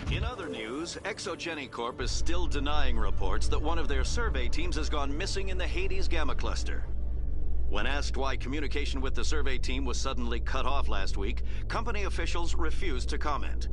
In other news, ExoGeniCorp is still denying reports that one of their survey teams has gone missing in the Hades Gamma Cluster. When asked why communication with the survey team was suddenly cut off last week, company officials refused to comment.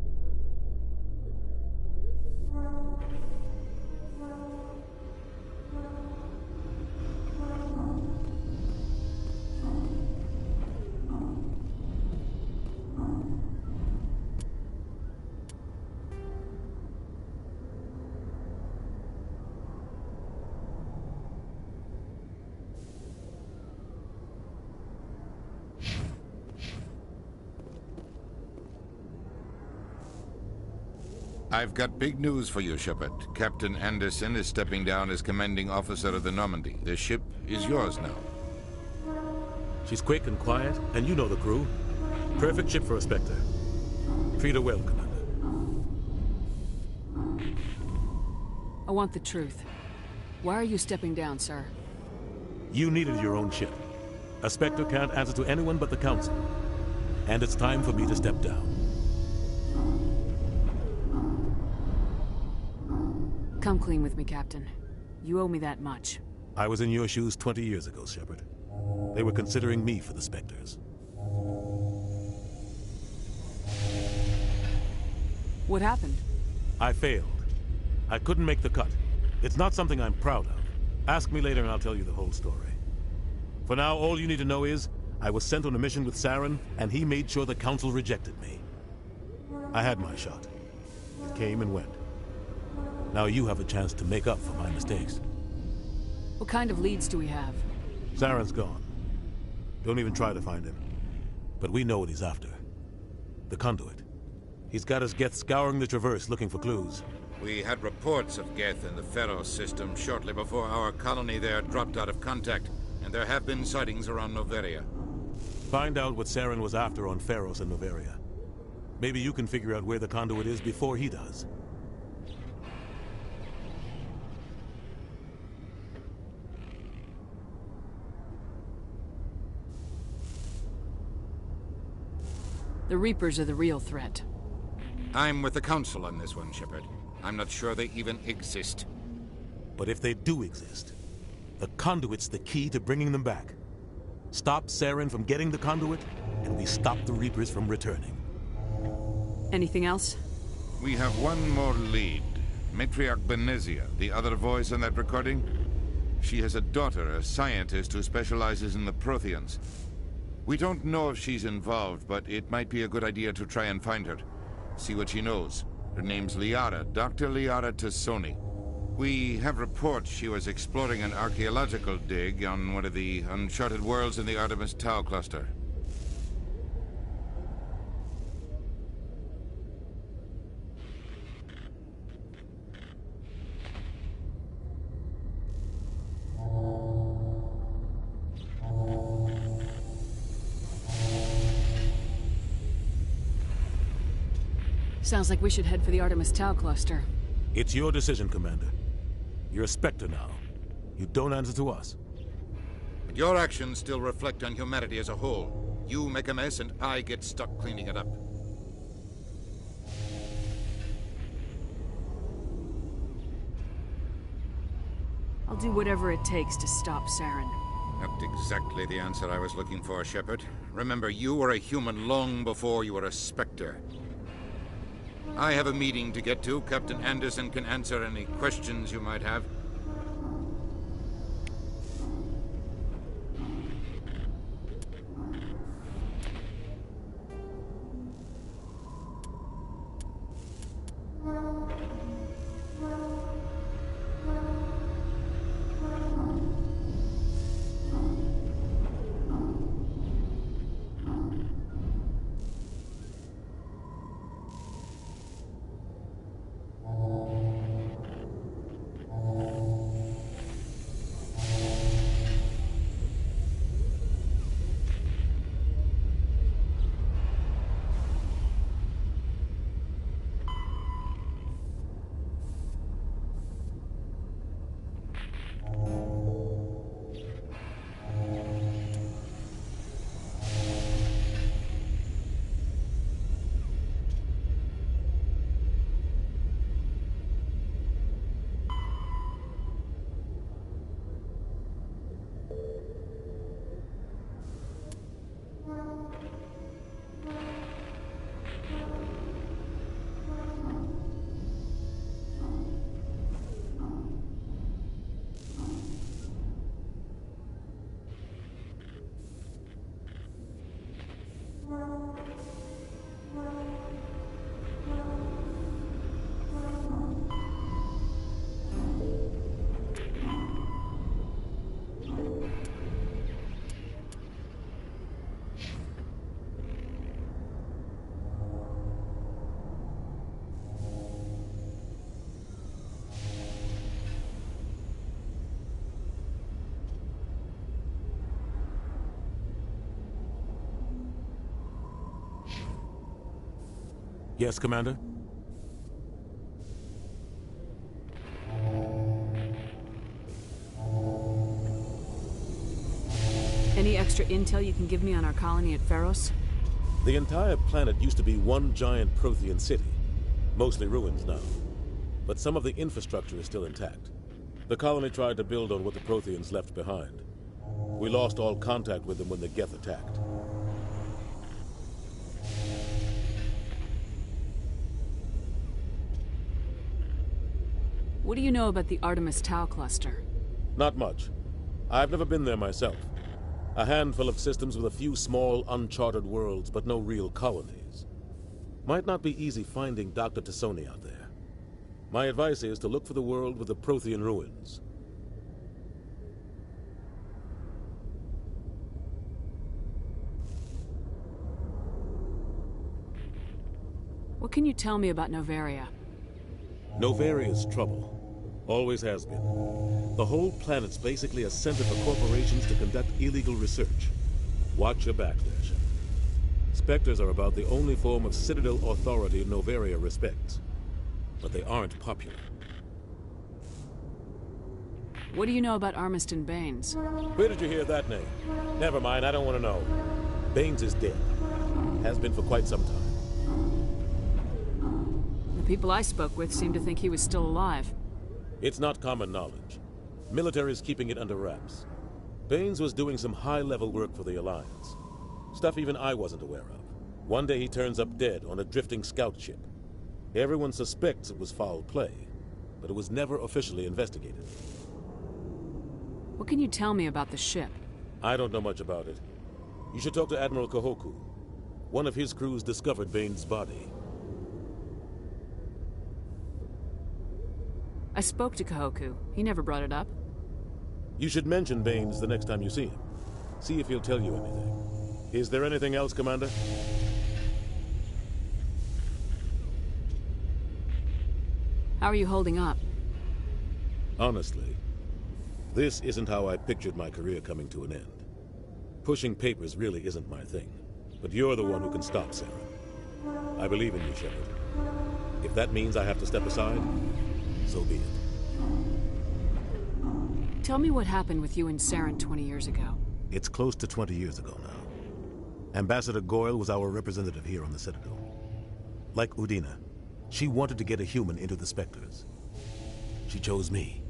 I've got big news for you, Shepard. Captain Anderson is stepping down as commanding officer of the Normandy. The ship is yours now. She's quick and quiet, and you know the crew. Perfect ship for a Spectre. Treat her well, Commander. I want the truth. Why are you stepping down, sir? You needed your own ship. A Spectre can't answer to anyone but the Council. And it's time for me to step down. Come clean with me, Captain. You owe me that much. I was in your shoes 20 years ago, Shepard. They were considering me for the Spectres. What happened? I failed. I couldn't make the cut. It's not something I'm proud of. Ask me later and I'll tell you the whole story. For now, all you need to know is, I was sent on a mission with Saren, and he made sure the Council rejected me. I had my shot. It came and went. Now you have a chance to make up for my mistakes. What kind of leads do we have? Saren's gone. Don't even try to find him. But we know what he's after. The conduit. He's got us Geth scouring the Traverse looking for clues. We had reports of Geth in the Pharos system shortly before our colony there dropped out of contact, and there have been sightings around Noveria. Find out what Saren was after on Pharos and Noveria. Maybe you can figure out where the conduit is before he does. The Reapers are the real threat. I'm with the Council on this one, Shepard. I'm not sure they even exist. But if they do exist, the conduit's the key to bringing them back. Stop Saren from getting the conduit, and we stop the Reapers from returning. Anything else? We have one more lead. Matriarch Benezia, the other voice in that recording. She has a daughter, a scientist who specializes in the Protheans. We don't know if she's involved, but it might be a good idea to try and find her. See what she knows. Her name's Liara, Dr. Liara Tassoni. We have reports she was exploring an archaeological dig on one of the uncharted worlds in the Artemis Tau cluster. Sounds like we should head for the Artemis Tau cluster. It's your decision, Commander. You're a Spectre now. You don't answer to us. But your actions still reflect on humanity as a whole. You make a mess and I get stuck cleaning it up. I'll do whatever it takes to stop Saren. Not exactly the answer I was looking for, Shepard. Remember, you were a human long before you were a Spectre. I have a meeting to get to. Captain Anderson can answer any questions you might have. Yes, Commander? Any extra intel you can give me on our colony at Pharos? The entire planet used to be one giant Prothean city. Mostly ruins now. But some of the infrastructure is still intact. The colony tried to build on what the Protheans left behind. We lost all contact with them when the Geth attacked. What do you know about the Artemis Tau cluster? Not much. I've never been there myself. A handful of systems with a few small, uncharted worlds, but no real colonies. Might not be easy finding Dr. Tassoni out there. My advice is to look for the world with the Prothean ruins. What can you tell me about Novaria? Novaria's trouble. Always has been. The whole planet's basically a center for corporations to conduct illegal research. Watch your back there, Shepard. Spectres are about the only form of Citadel authority Novaria respects. But they aren't popular. What do you know about Armiston Baines? Where did you hear that name? Never mind, I don't want to know. Baines is dead. Has been for quite some time. The people I spoke with seemed to think he was still alive. It's not common knowledge. Military's keeping it under wraps. Baines was doing some high-level work for the Alliance. Stuff even I wasn't aware of. One day he turns up dead on a drifting scout ship. Everyone suspects it was foul play, but it was never officially investigated. What can you tell me about the ship? I don't know much about it. You should talk to Admiral Kahoku. One of his crews discovered Baines' body. I spoke to Kahoku. He never brought it up. You should mention Baines the next time you see him. See if he'll tell you anything. Is there anything else, Commander? How are you holding up? Honestly, this isn't how I pictured my career coming to an end. Pushing papers really isn't my thing. But you're the one who can stop Sarah. I believe in you, Shepard. If that means I have to step aside, so be it. Tell me what happened with you and Saren 20 years ago. It's close to 20 years ago now. Ambassador Goyle was our representative here on the Citadel. Like Udina, she wanted to get a human into the Spectres. She chose me.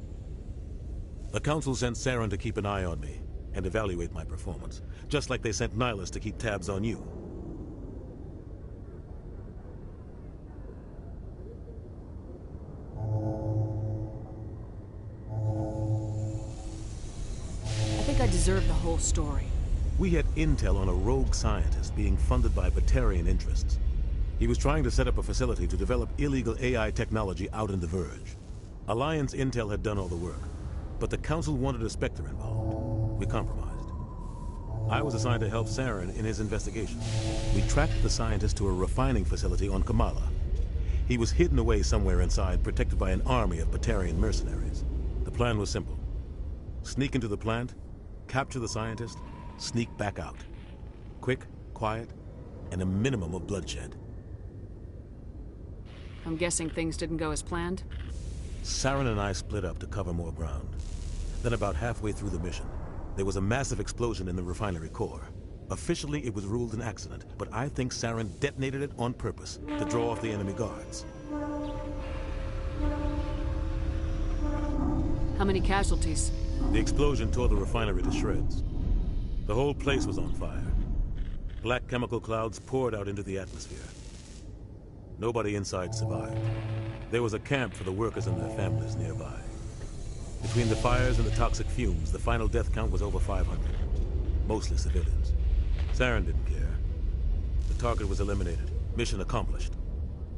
The Council sent Saren to keep an eye on me and evaluate my performance, just like they sent Nihilus to keep tabs on you. I think I deserve the whole story. We had intel on a rogue scientist being funded by Batarian interests. He was trying to set up a facility to develop illegal AI technology out in the Verge. Alliance intel had done all the work, but the Council wanted a Spectre involved. We compromised. I was assigned to help Saren in his investigation. We tracked the scientist to a refining facility on Kamala. He was hidden away somewhere inside, protected by an army of Batarian mercenaries. The plan was simple. Sneak into the plant, capture the scientist, sneak back out. Quick, quiet, and a minimum of bloodshed. I'm guessing things didn't go as planned? Saren and I split up to cover more ground. Then about halfway through the mission, there was a massive explosion in the refinery core. Officially, it was ruled an accident, but I think Saren detonated it on purpose to draw off the enemy guards. How many casualties? The explosion tore the refinery to shreds. The whole place was on fire. Black chemical clouds poured out into the atmosphere. Nobody inside survived. There was a camp for the workers and their families nearby. Between the fires and the toxic fumes, the final death count was over 500. Mostly civilians. Saren didn't care. The target was eliminated, mission accomplished.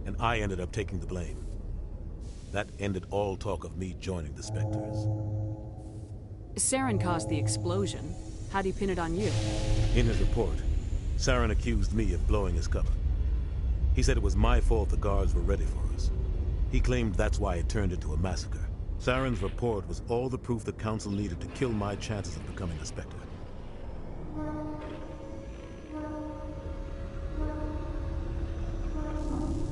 And I ended up taking the blame. That ended all talk of me joining the Spectres. Saren caused the explosion. How'd he pin it on you? In his report, Saren accused me of blowing his cover. He said it was my fault the guards were ready for us. He claimed that's why it turned into a massacre. Saren's report was all the proof the Council needed to kill my chances of becoming a Spectre.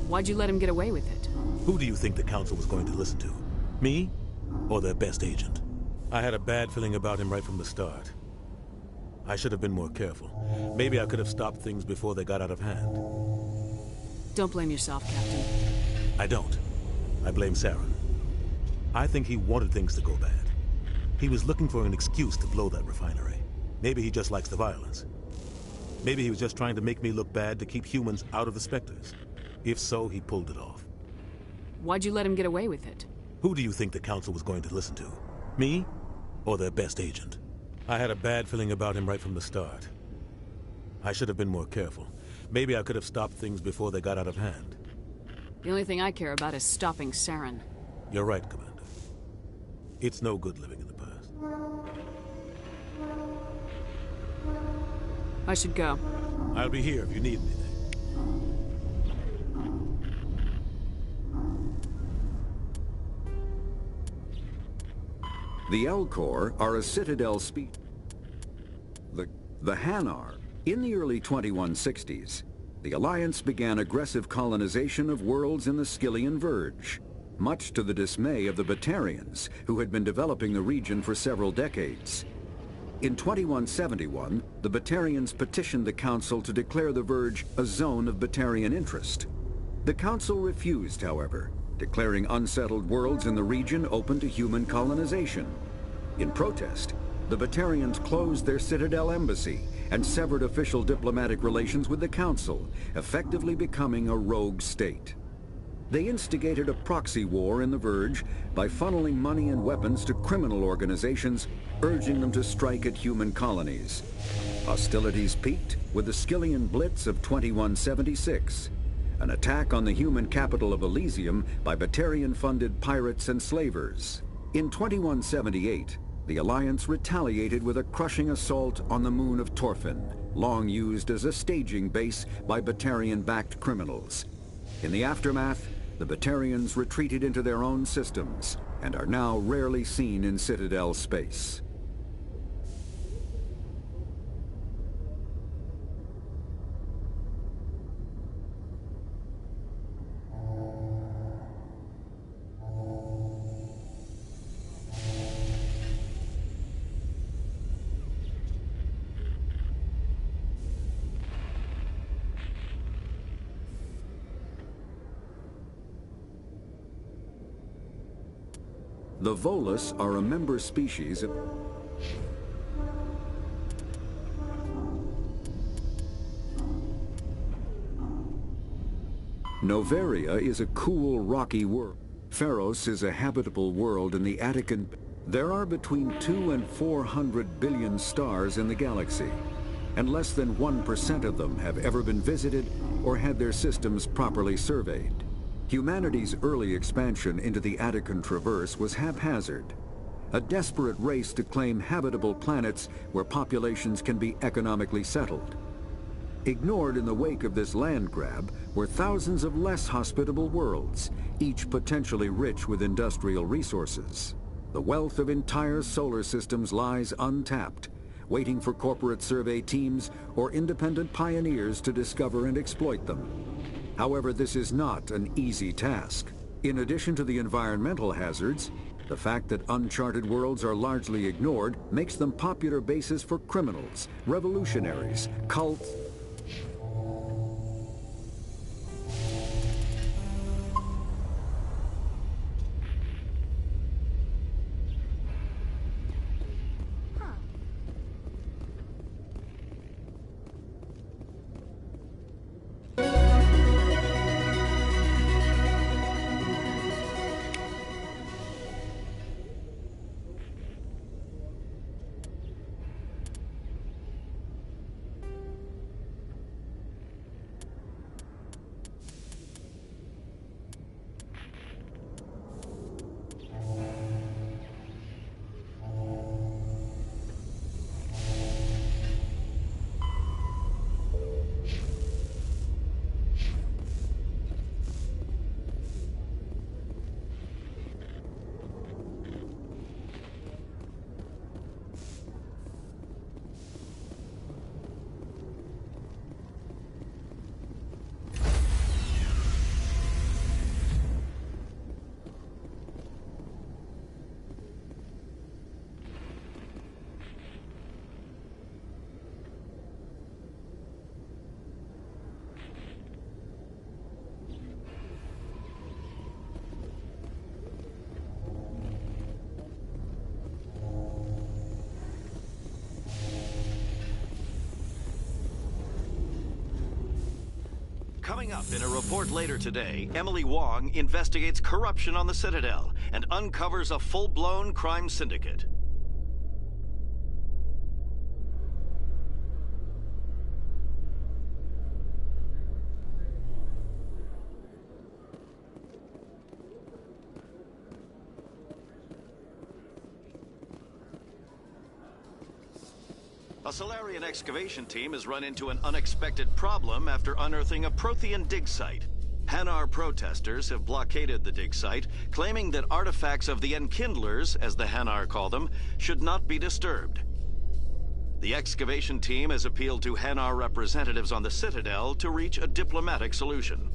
Why'd you let him get away with it? Who do you think the Council was going to listen to? Me? Or their best agent? I had a bad feeling about him right from the start. I should have been more careful. Maybe I could have stopped things before they got out of hand. Don't blame yourself, Captain. I don't. I blame Saren. I think he wanted things to go bad. He was looking for an excuse to blow that refinery. Maybe he just likes the violence. Maybe he was just trying to make me look bad to keep humans out of the Spectres. If so, he pulled it off. Why'd you let him get away with it? Who do you think the Council was going to listen to? Me? Or their best agent? I had a bad feeling about him right from the start. I should have been more careful. Maybe I could have stopped things before they got out of hand. The only thing I care about is stopping Saren. You're right, Commander. It's no good living in the past. I should go. I'll be here if you need anything. The Elcor are a Citadel species. The Hanar. In the early 2160s, the Alliance began aggressive colonization of worlds in the Skyllian Verge, much to the dismay of the Batarians, who had been developing the region for several decades. In 2171, the Batarians petitioned the Council to declare the Verge a zone of Batarian interest. The Council refused, however, declaring unsettled worlds in the region open to human colonization. In protest, the Batarians closed their Citadel embassy and severed official diplomatic relations with the Council, effectively becoming a rogue state. They instigated a proxy war in the Verge by funneling money and weapons to criminal organizations, urging them to strike at human colonies. Hostilities peaked with the Skyllian Blitz of 2176, an attack on the human capital of Elysium by Batarian-funded pirates and slavers. In 2178, the Alliance retaliated with a crushing assault on the moon of Torfin, long used as a staging base by Batarian-backed criminals. In the aftermath, the Batarians retreated into their own systems and are now rarely seen in Citadel space. The Volus are a member species of... Novaria is a cool, rocky world. Pharos is a habitable world in the Attican... There are between 200 and 400 billion stars in the galaxy, and less than 1% of them have ever been visited or had their systems properly surveyed. Humanity's early expansion into the Attican Traverse was haphazard, a desperate race to claim habitable planets where populations can be economically settled. Ignored in the wake of this land grab were thousands of less hospitable worlds, each potentially rich with industrial resources. The wealth of entire solar systems lies untapped, waiting for corporate survey teams or independent pioneers to discover and exploit them. However, this is not an easy task. In addition to the environmental hazards, the fact that uncharted worlds are largely ignored makes them popular bases for criminals, revolutionaries, cults, Coming up in a report later today, Emily Wong investigates corruption on the Citadel and uncovers a full-blown crime syndicate. A Solarian excavation team has run into an unexpected problem after unearthing a Prothean dig site. Hanar protesters have blockaded the dig site, claiming that artifacts of the Enkindlers, as the Hanar call them, should not be disturbed. The excavation team has appealed to Hanar representatives on the Citadel to reach a diplomatic solution.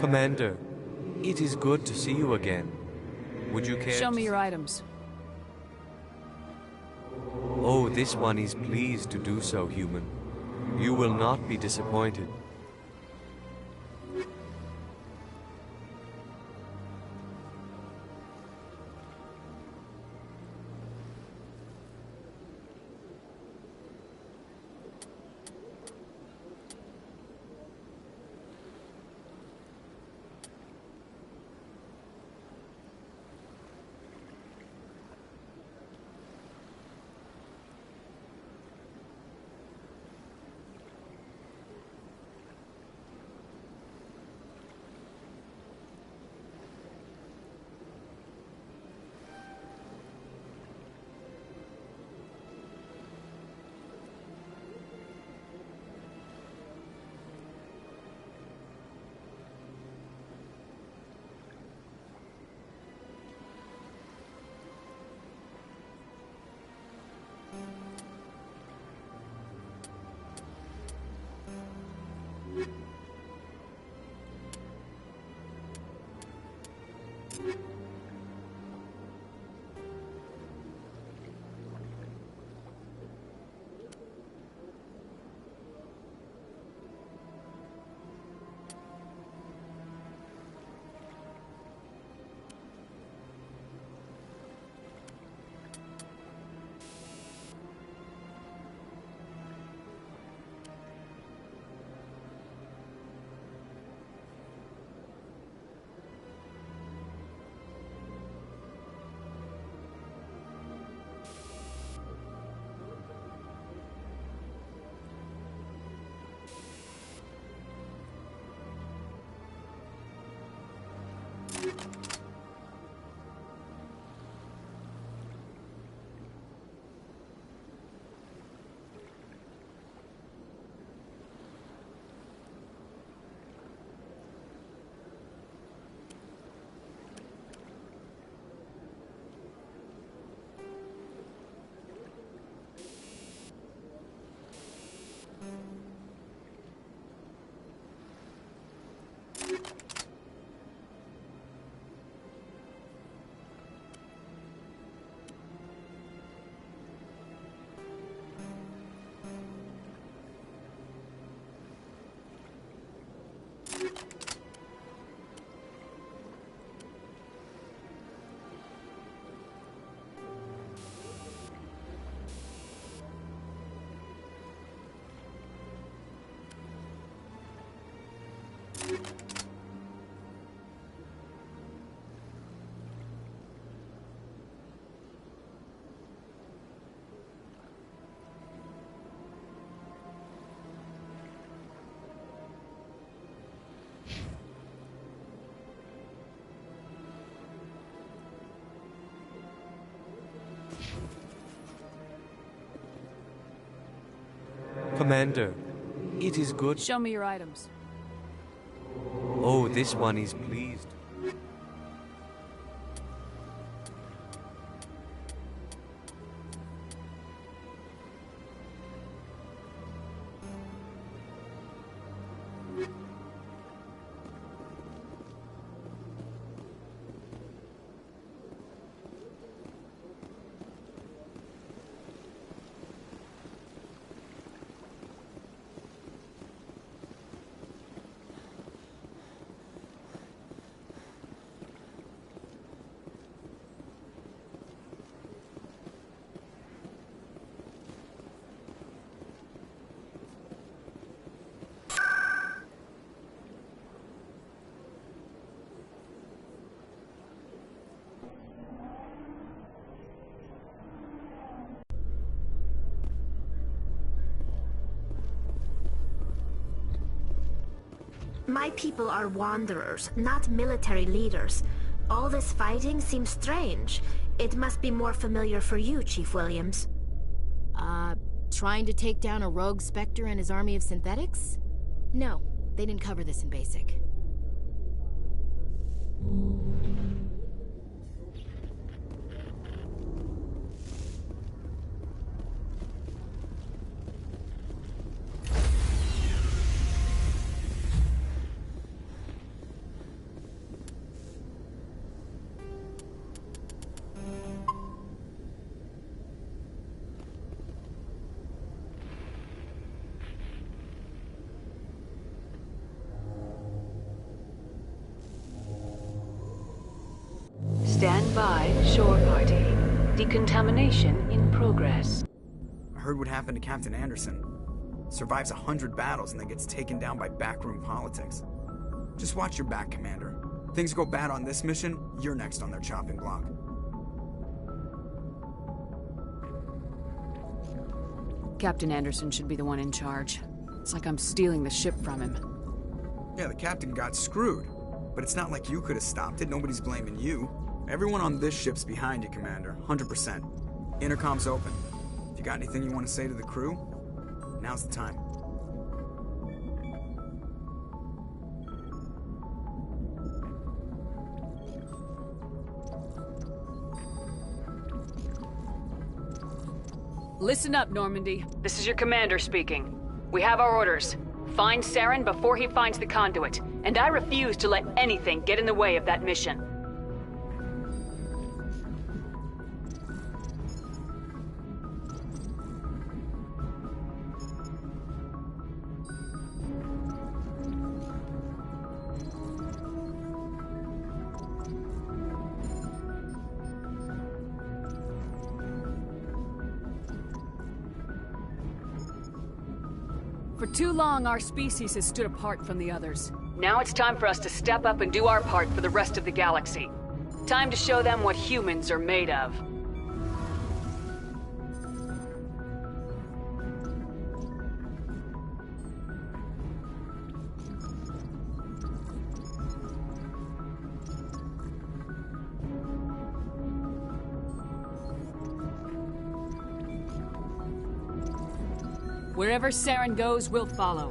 Commander, It is good to see you again. Would you care? Show me your items. Oh, this one is pleased to do so, human. You will not be disappointed. Commander, it is good. Show me your items. Oh, this one is pleased. My people are wanderers, not military leaders. All this fighting seems strange. It must be more familiar for you, Chief Williams. Trying to take down a rogue Spectre and his army of synthetics? No, they didn't cover this in basic. Stand by, shore party. Decontamination in progress. I heard what happened to Captain Anderson. Survives 100 battles and then gets taken down by backroom politics. Just watch your back, Commander. Things go bad on this mission, you're next on their chopping block. Captain Anderson should be the one in charge. It's like I'm stealing the ship from him. Yeah, the captain got screwed. But it's not like you could have stopped it. Nobody's blaming you. Everyone on this ship's behind you, Commander. 100%. Intercom's open. If you got anything you want to say to the crew, now's the time. Listen up, Normandy. This is your commander speaking. We have our orders. Find Saren before he finds the conduit, and I refuse to let anything get in the way of that mission. For too long, our species has stood apart from the others. Now it's time for us to step up and do our part for the rest of the galaxy. Time to show them what humans are made of. Wherever Saren goes, we'll follow.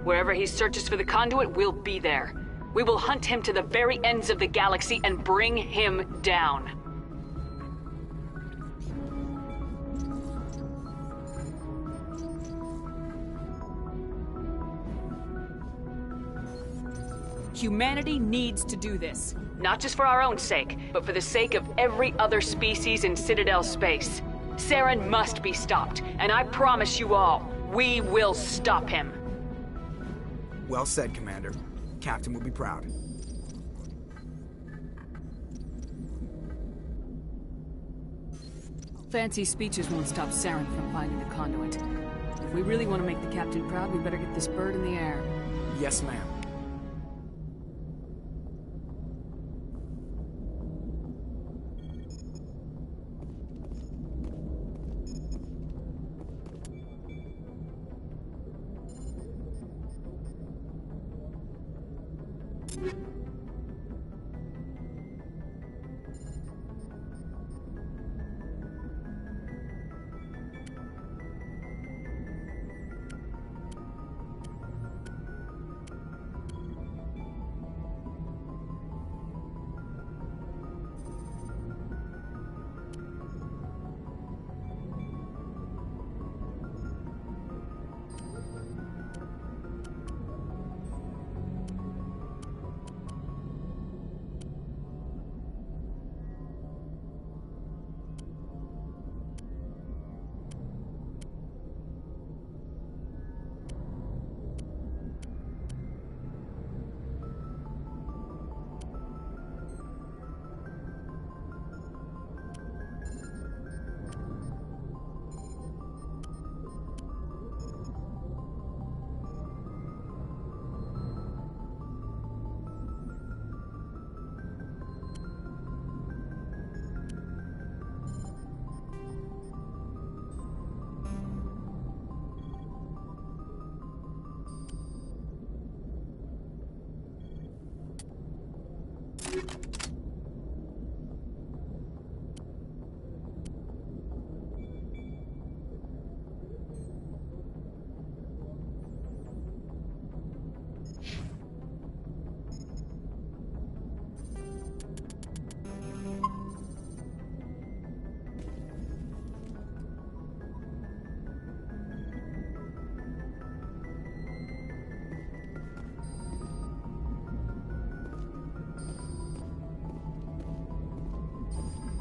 Wherever he searches for the conduit, we'll be there. We will hunt him to the very ends of the galaxy and bring him down. Humanity needs to do this. Not just for our own sake, but for the sake of every other species in Citadel space. Saren must be stopped, and I promise you all, we will stop him. Well said, Commander. Captain will be proud. Fancy speeches won't stop Saren from finding the conduit. If we really want to make the captain proud, we better get this bird in the air. Yes, ma'am.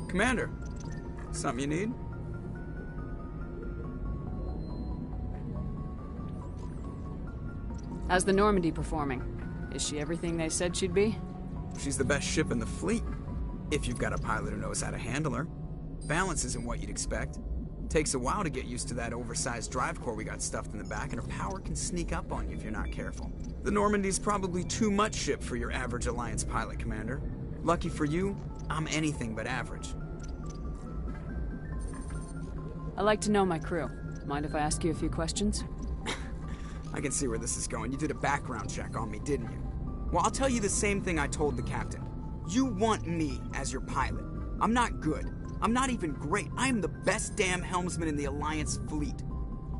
Commander, something you need? How's the Normandy performing? Is she everything they said she'd be? She's the best ship in the fleet. If you've got a pilot who knows how to handle her. Balance isn't what you'd expect. Takes a while to get used to that oversized drive core we got stuffed in the back, and her power can sneak up on you if you're not careful. The Normandy's probably too much ship for your average Alliance pilot, Commander. Lucky for you, I'm anything but average. I like to know my crew. Mind if I ask you a few questions? I can see where this is going. You did a background check on me, didn't you? Well, I'll tell you the same thing I told the captain. You want me as your pilot. I'm not good. I'm not even great. I am the best damn helmsman in the Alliance fleet.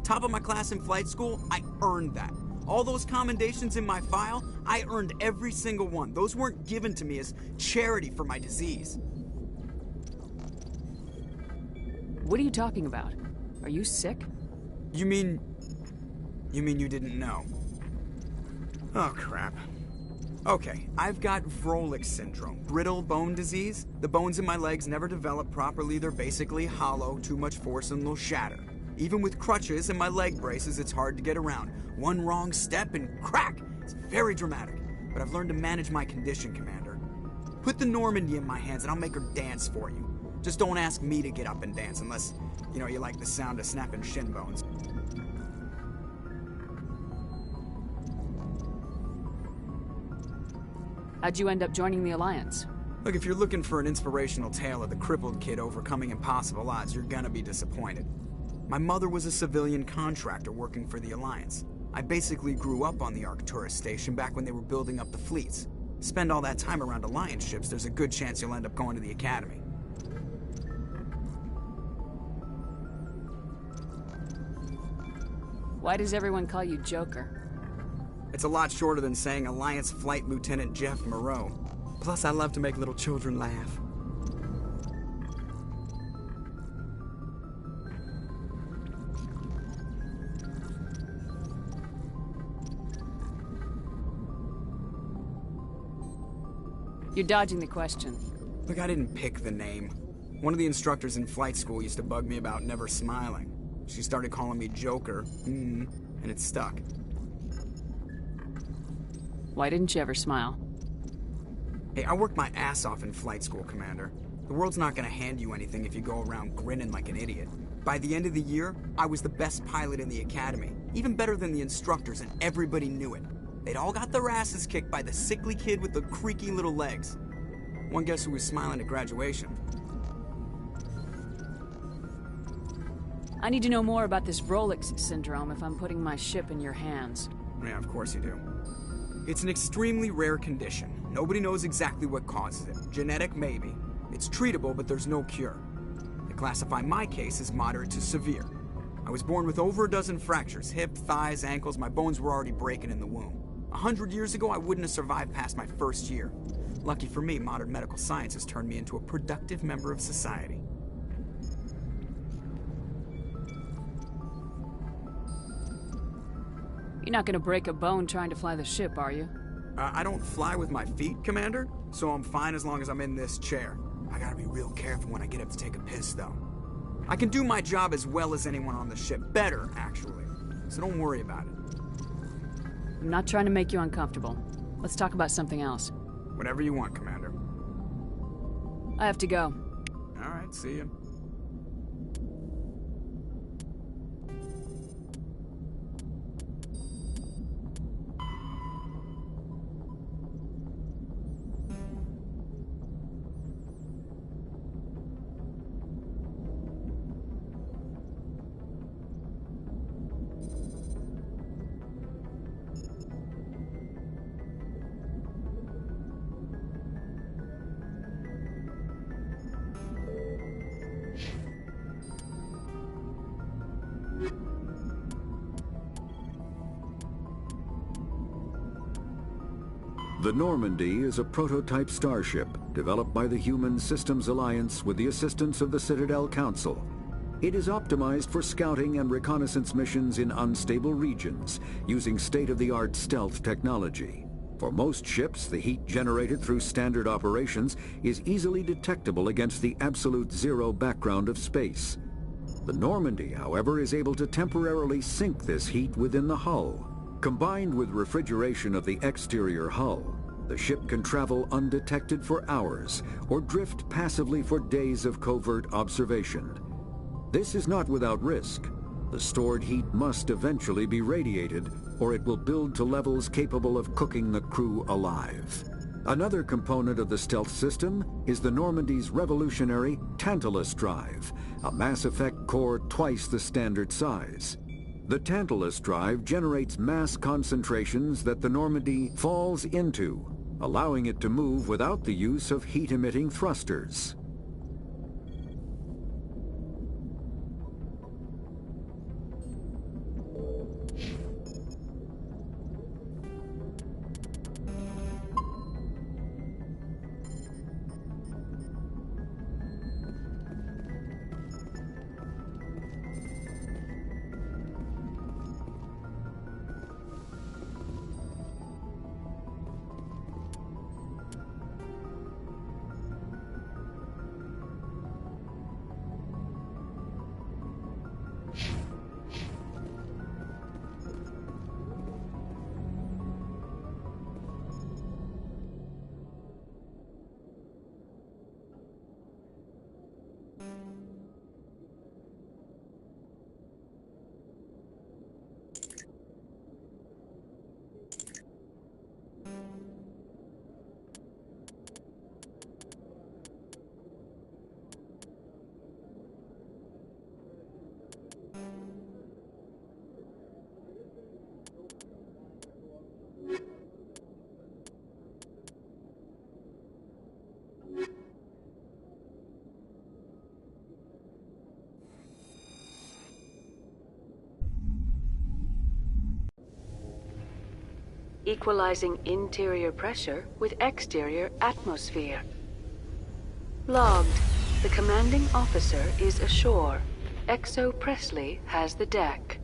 Top of my class in flight school, I earned that. All those commendations in my file, I earned every single one. Those weren't given to me as charity for my disease. What are you talking about? Are you sick? You mean you didn't know? Oh, crap. Okay, I've got Vrolich syndrome, brittle bone disease. The bones in my legs never develop properly. They're basically hollow, too much force and they'll shatter. Even with crutches and my leg braces, it's hard to get around. One wrong step and crack! It's very dramatic. But I've learned to manage my condition, Commander. Put the Normandy in my hands and I'll make her dance for you. Just don't ask me to get up and dance unless, you like the sound of snapping shin bones. How'd you end up joining the Alliance? Look, if you're looking for an inspirational tale of the crippled kid overcoming impossible odds, you're gonna be disappointed. My mother was a civilian contractor working for the Alliance. I basically grew up on the Arcturus station back when they were building up the fleets. Spend all that time around Alliance ships, there's a good chance you'll end up going to the Academy. Why does everyone call you Joker? It's a lot shorter than saying Alliance Flight Lieutenant Jeff Moreau. Plus, I love to make little children laugh. You're dodging the question. Look, I didn't pick the name. One of the instructors in flight school used to bug me about never smiling. She started calling me Joker, and it stuck. Why didn't you ever smile? Hey, I worked my ass off in flight school, Commander. The world's not gonna hand you anything if you go around grinning like an idiot. By the end of the year, I was the best pilot in the Academy. Even better than the instructors, and everybody knew it. They'd all got their asses kicked by the sickly kid with the creaky little legs. One guess who was smiling at graduation? I need to know more about this Vrolich syndrome if I'm putting my ship in your hands. Yeah, of course you do. It's an extremely rare condition. Nobody knows exactly what causes it. Genetic, maybe. It's treatable, but there's no cure. They classify my case as moderate to severe. I was born with over a dozen fractures, hip, thighs, ankles. My bones were already breaking in the womb. 100 years ago, I wouldn't have survived past my first year. Lucky for me, modern medical science has turned me into a productive member of society. You're not gonna break a bone trying to fly the ship, are you? I don't fly with my feet, Commander, so I'm fine as long as I'm in this chair. I gotta be real careful when I get up to take a piss, though. I can do my job as well as anyone on the ship. Better, actually. So don't worry about it. I'm not trying to make you uncomfortable. Let's talk about something else. Whatever you want, Commander. I have to go. All right, see you. The Normandy is a prototype starship developed by the Human Systems Alliance with the assistance of the Citadel Council. It is optimized for scouting and reconnaissance missions in unstable regions using state-of-the-art stealth technology. For most ships, the heat generated through standard operations is easily detectable against the absolute zero background of space. The Normandy, however, is able to temporarily sink this heat within the hull. Combined with refrigeration of the exterior hull, The ship can travel undetected for hours or drift passively for days of covert observation. This is not without risk. The stored heat must eventually be radiated, or it will build to levels capable of cooking the crew alive. Another component of the stealth system is the Normandy's revolutionary Tantalus drive, a Mass Effect core twice the standard size. The Tantalus drive generates mass concentrations that the Normandy falls into, allowing it to move without the use of heat-emitting thrusters. Equalizing interior pressure with exterior atmosphere. Logged. The commanding officer is ashore. Exo Presley has the deck.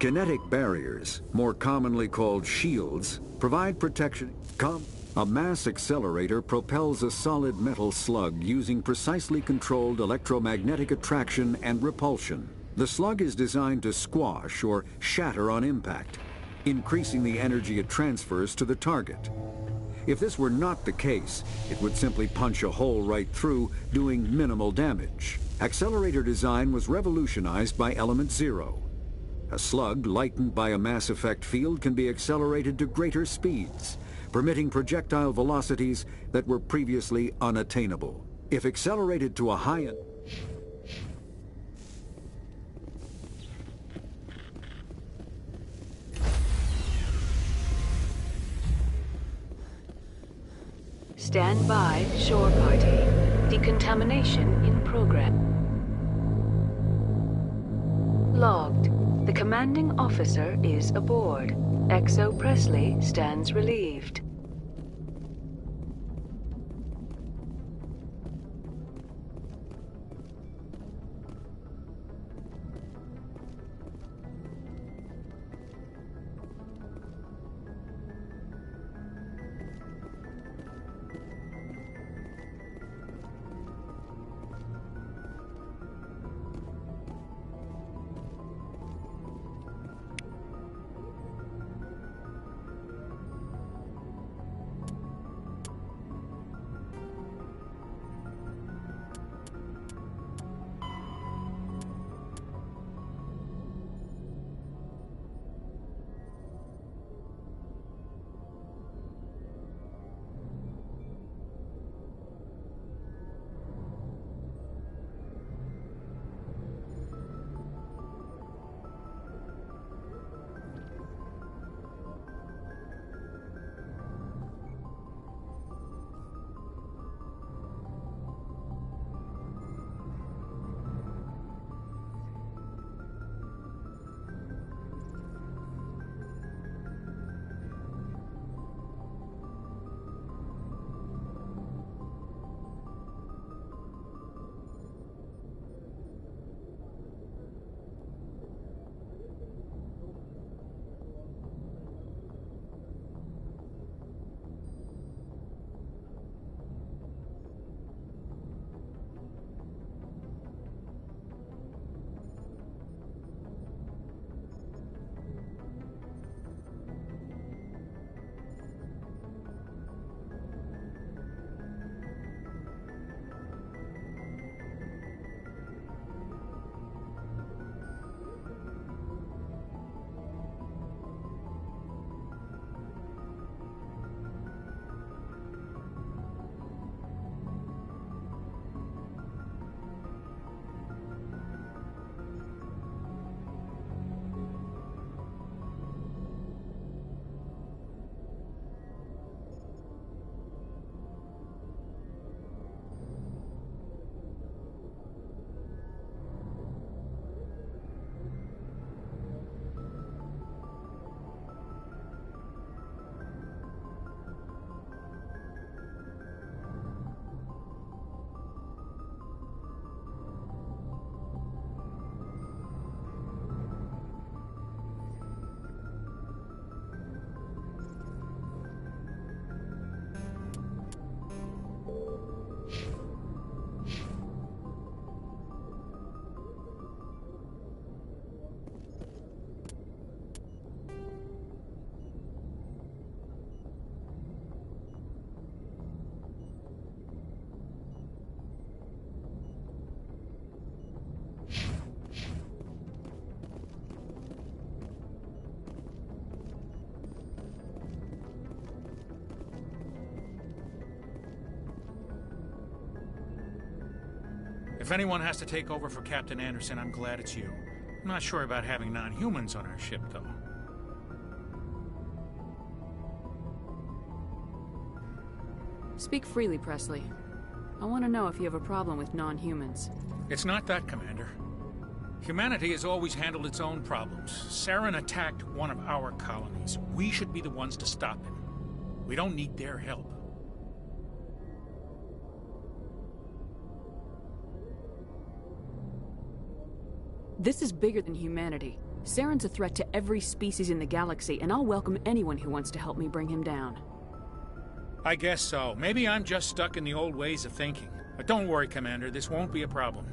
Kinetic barriers, more commonly called shields, provide protection. A mass accelerator propels a solid metal slug using precisely controlled electromagnetic attraction and repulsion. The slug is designed to squash or shatter on impact, increasing the energy it transfers to the target. If this were not the case, it would simply punch a hole right through, doing minimal damage. Accelerator design was revolutionized by Element Zero. A slug lightened by a mass effect field can be accelerated to greater speeds, permitting projectile velocities that were previously unattainable. If accelerated to a high end... Stand by, shore party. Decontamination in progress. Logged. The commanding officer is aboard. Exo Presley stands relieved. If anyone has to take over for Captain Anderson, I'm glad it's you. I'm not sure about having non-humans on our ship, though. Speak freely, Presley. I want to know if you have a problem with non-humans. It's not that, Commander. Humanity has always handled its own problems. Saren attacked one of our colonies. We should be the ones to stop him. We don't need their help. This is bigger than humanity. Saren's a threat to every species in the galaxy, and I'll welcome anyone who wants to help me bring him down. I guess so. Maybe I'm just stuck in the old ways of thinking. But don't worry, Commander. This won't be a problem.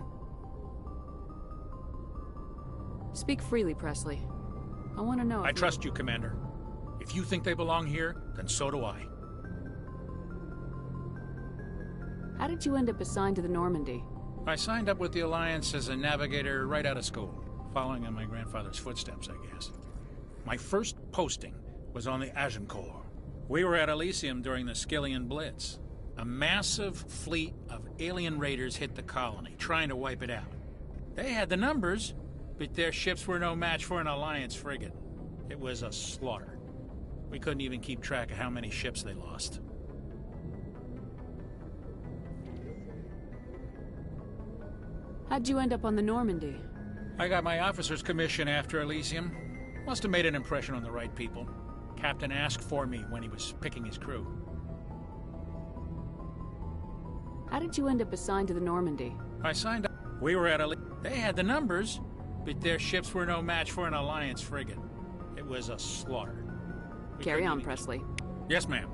Speak freely, Presley. I want to know if I trust you, Commander. If you think they belong here, then so do I. How did you end up assigned to the Normandy? I signed up with the Alliance as a navigator right out of school, following in my grandfather's footsteps, I guess. My first posting was on the Agincourt. We were at Elysium during the Skillian Blitz. A massive fleet of alien raiders hit the colony, trying to wipe it out. They had the numbers, but their ships were no match for an Alliance frigate. It was a slaughter. We couldn't even keep track of how many ships they lost. How'd you end up on the Normandy? I got my officer's commission after Elysium. Must have made an impression on the right people. Captain asked for me when he was picking his crew. How did you end up assigned to the Normandy? I signed up. We were at Elysium. They had the numbers, but their ships were no match for an Alliance frigate. It was a slaughter. Carry on, Presley. Yes, ma'am.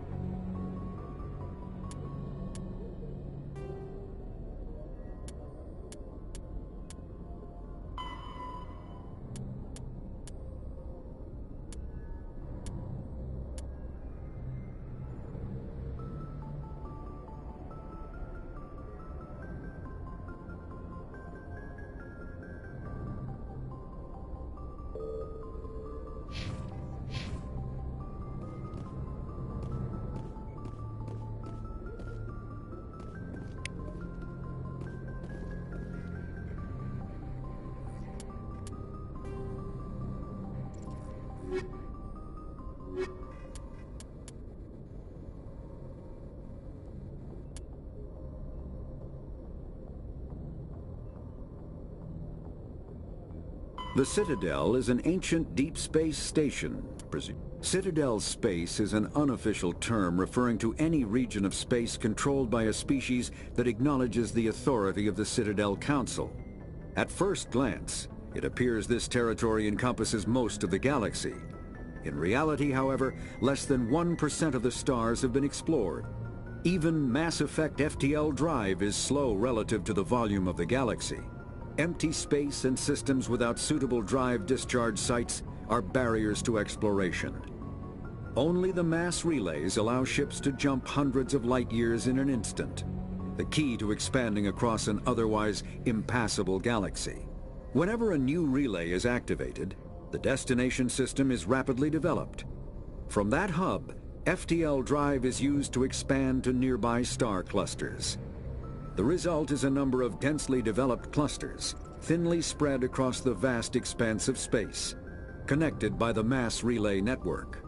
The Citadel is an ancient deep space station. Citadel space is an unofficial term referring to any region of space controlled by a species that acknowledges the authority of the Citadel Council. At first glance, it appears this territory encompasses most of the galaxy. In reality, however, less than 1% of the stars have been explored. Even Mass Effect FTL drive is slow relative to the volume of the galaxy. Empty space and systems without suitable drive discharge sites are barriers to exploration. Only the mass relays allow ships to jump hundreds of light years in an instant, the key to expanding across an otherwise impassable galaxy. Whenever a new relay is activated, the destination system is rapidly developed. From that hub, FTL drive is used to expand to nearby star clusters. The result is a number of densely developed clusters, thinly spread across the vast expanse of space, connected by the mass relay network.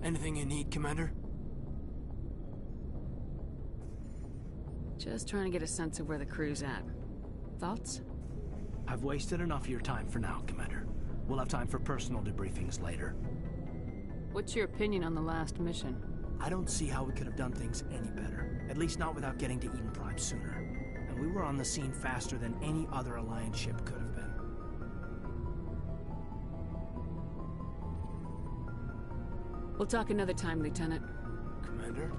Anything you need, Commander? Just trying to get a sense of where the crew's at. Thoughts? I've wasted enough of your time for now, Commander. We'll have time for personal debriefings later. What's your opinion on the last mission? I don't see how we could have done things any better. At least not without getting to Eden Prime sooner. And we were on the scene faster than any other Alliance ship could have been. We'll talk another time, Lieutenant. Commander?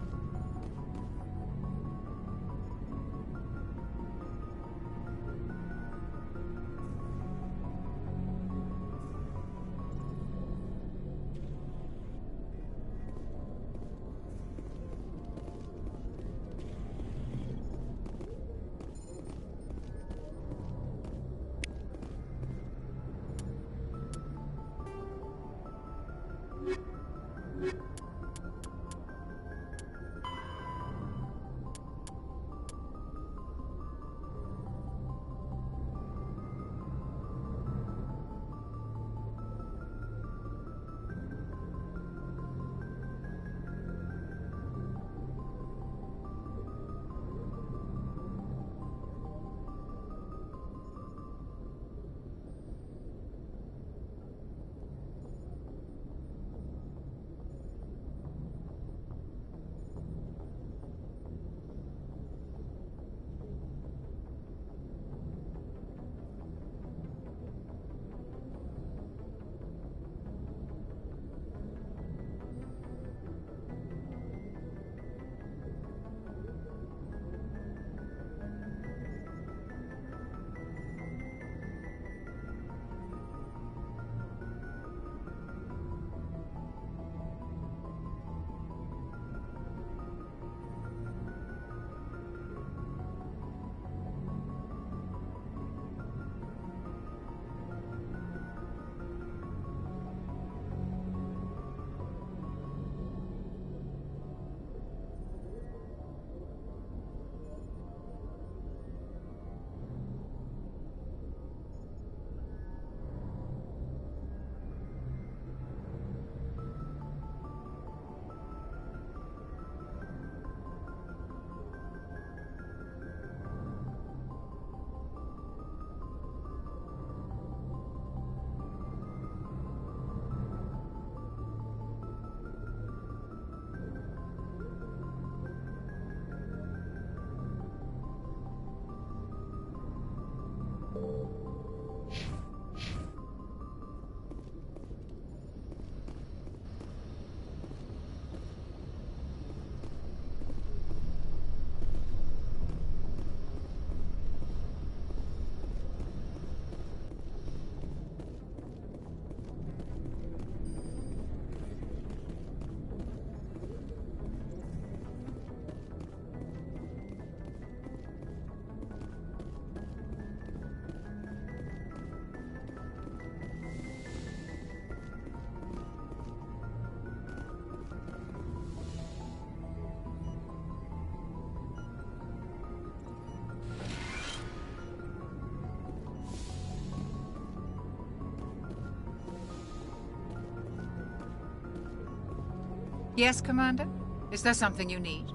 Yes, Commander? Is there something you need?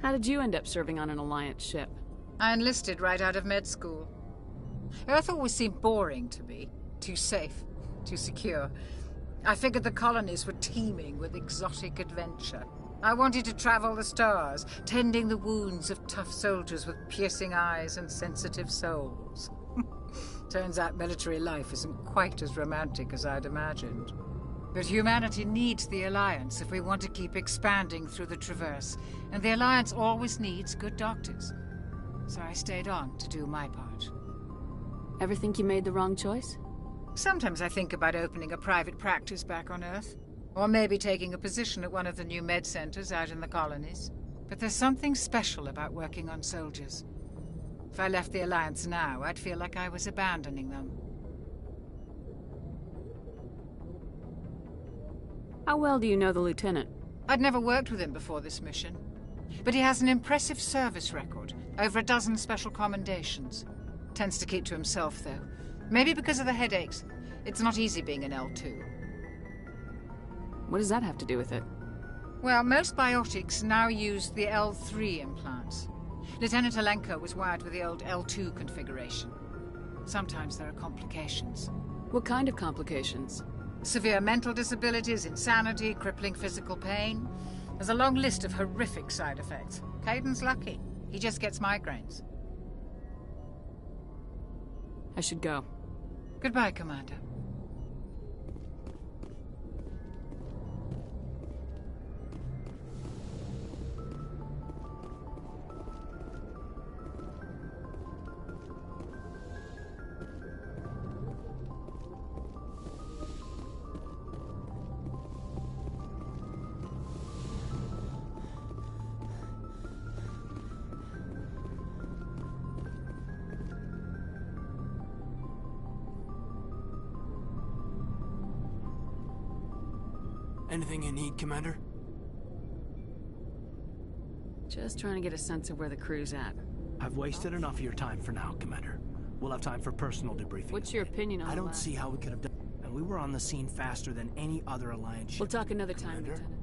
How did you end up serving on an Alliance ship? I enlisted right out of med school. Earth always seemed boring to me. Too safe, too secure. I figured the colonies were teeming with exotic adventure. I wanted to travel the stars, tending the wounds of tough soldiers with piercing eyes and sensitive souls. Turns out military life isn't quite as romantic as I'd imagined. But humanity needs the Alliance if we want to keep expanding through the Traverse, and the Alliance always needs good doctors. So I stayed on to do my part. Ever think you made the wrong choice? Sometimes I think about opening a private practice back on Earth, or maybe taking a position at one of the new med centers out in the colonies. But there's something special about working on soldiers. If I left the Alliance now, I'd feel like I was abandoning them. How well do you know the Lieutenant? I'd never worked with him before this mission. But he has an impressive service record, over a dozen special commendations. Tends to keep to himself, though. Maybe because of the headaches. It's not easy being an L2. What does that have to do with it? Well, most biotics now use the L3 implants. Lieutenant Alenko was wired with the old L2 configuration. Sometimes there are complications. What kind of complications? Severe mental disabilities, insanity, crippling physical pain. There's a long list of horrific side effects. Caden's lucky. He just gets migraines. I should go. Goodbye, Commander. Anything you need, Commander? Just trying to get a sense of where the crew's at. I've wasted enough of your time for now, Commander. We'll have time for personal debriefing. What's your opinion on I don't that? see how we could have done. And we were on the scene faster than any other Alliance ship. We'll talk another time, Commander. Lieutenant.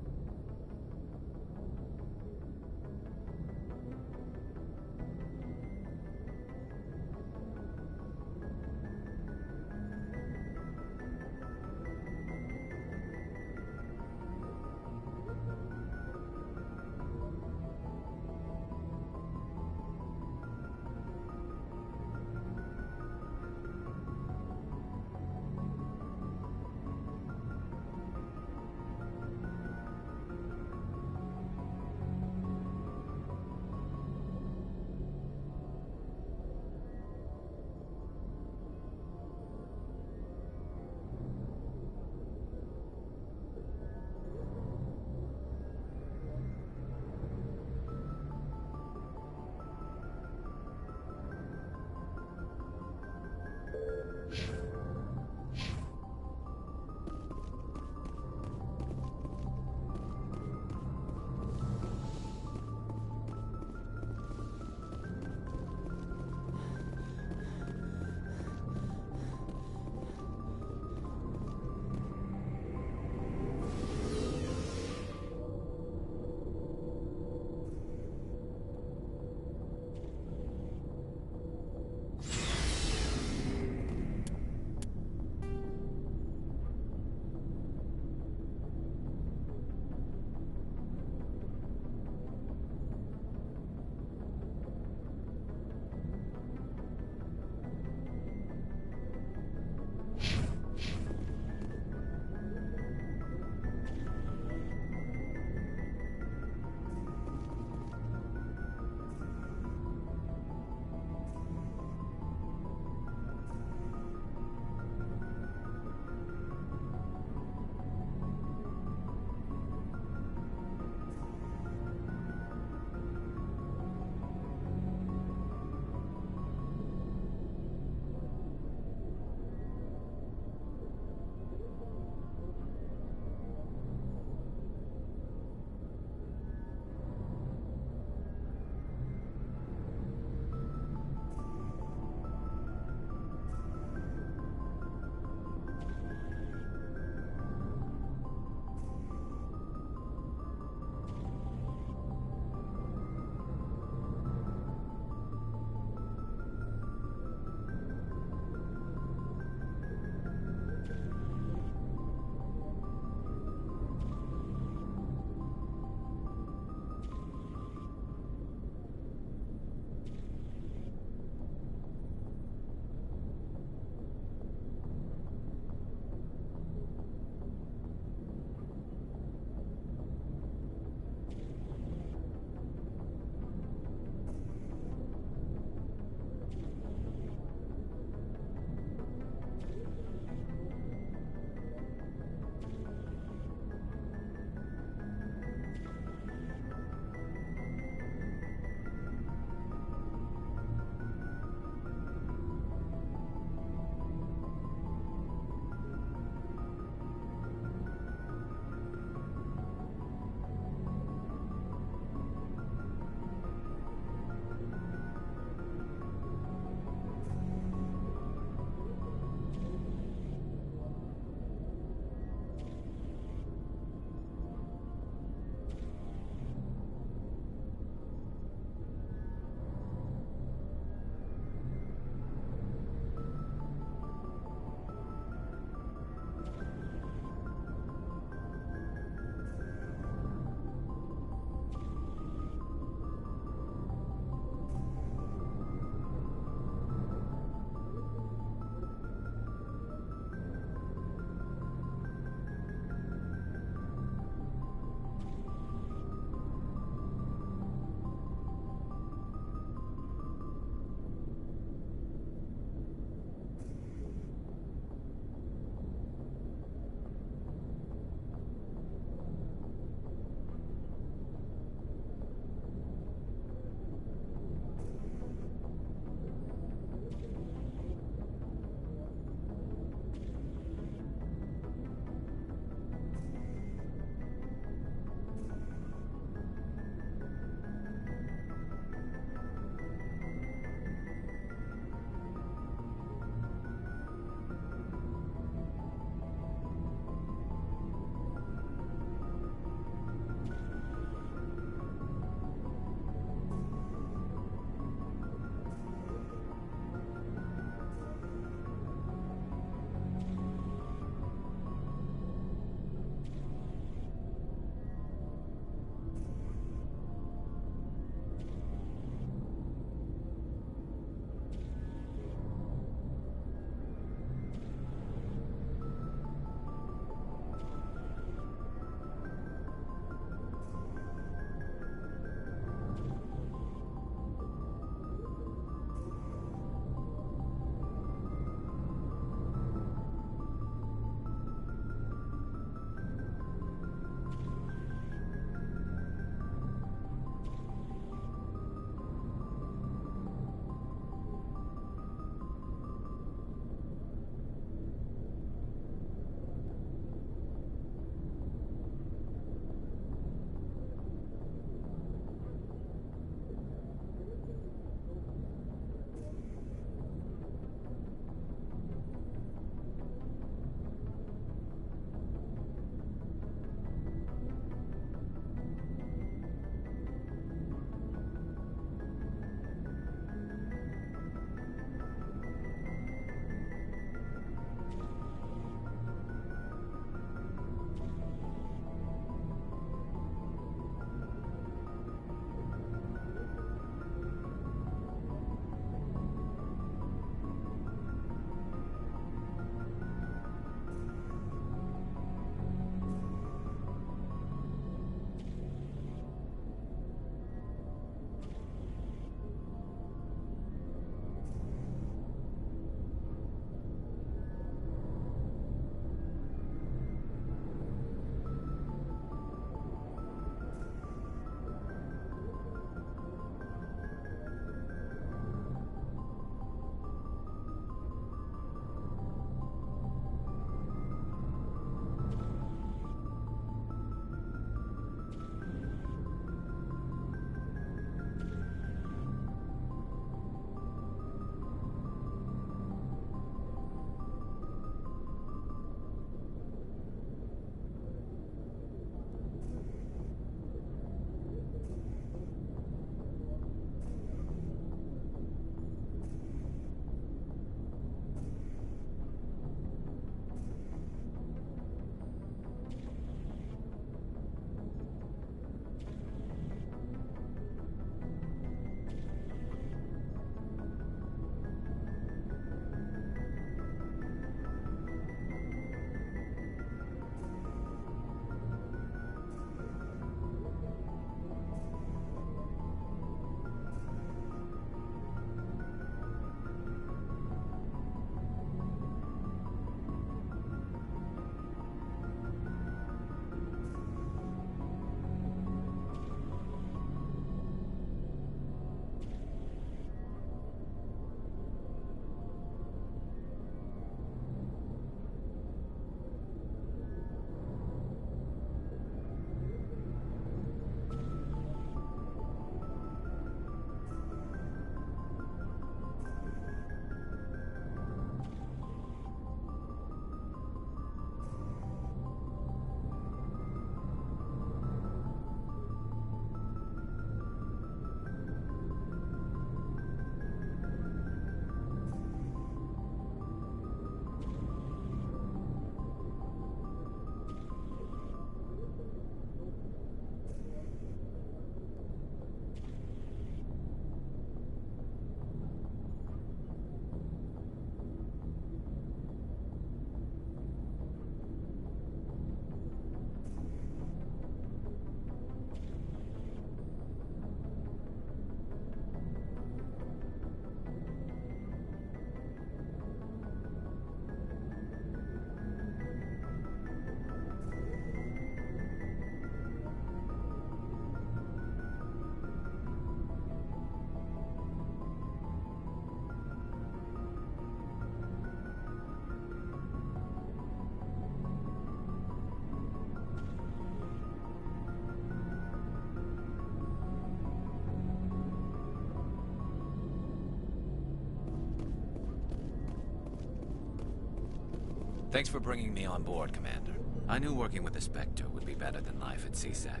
Thanks for bringing me on board, Commander. I knew working with the Spectre would be better than life at CSEC.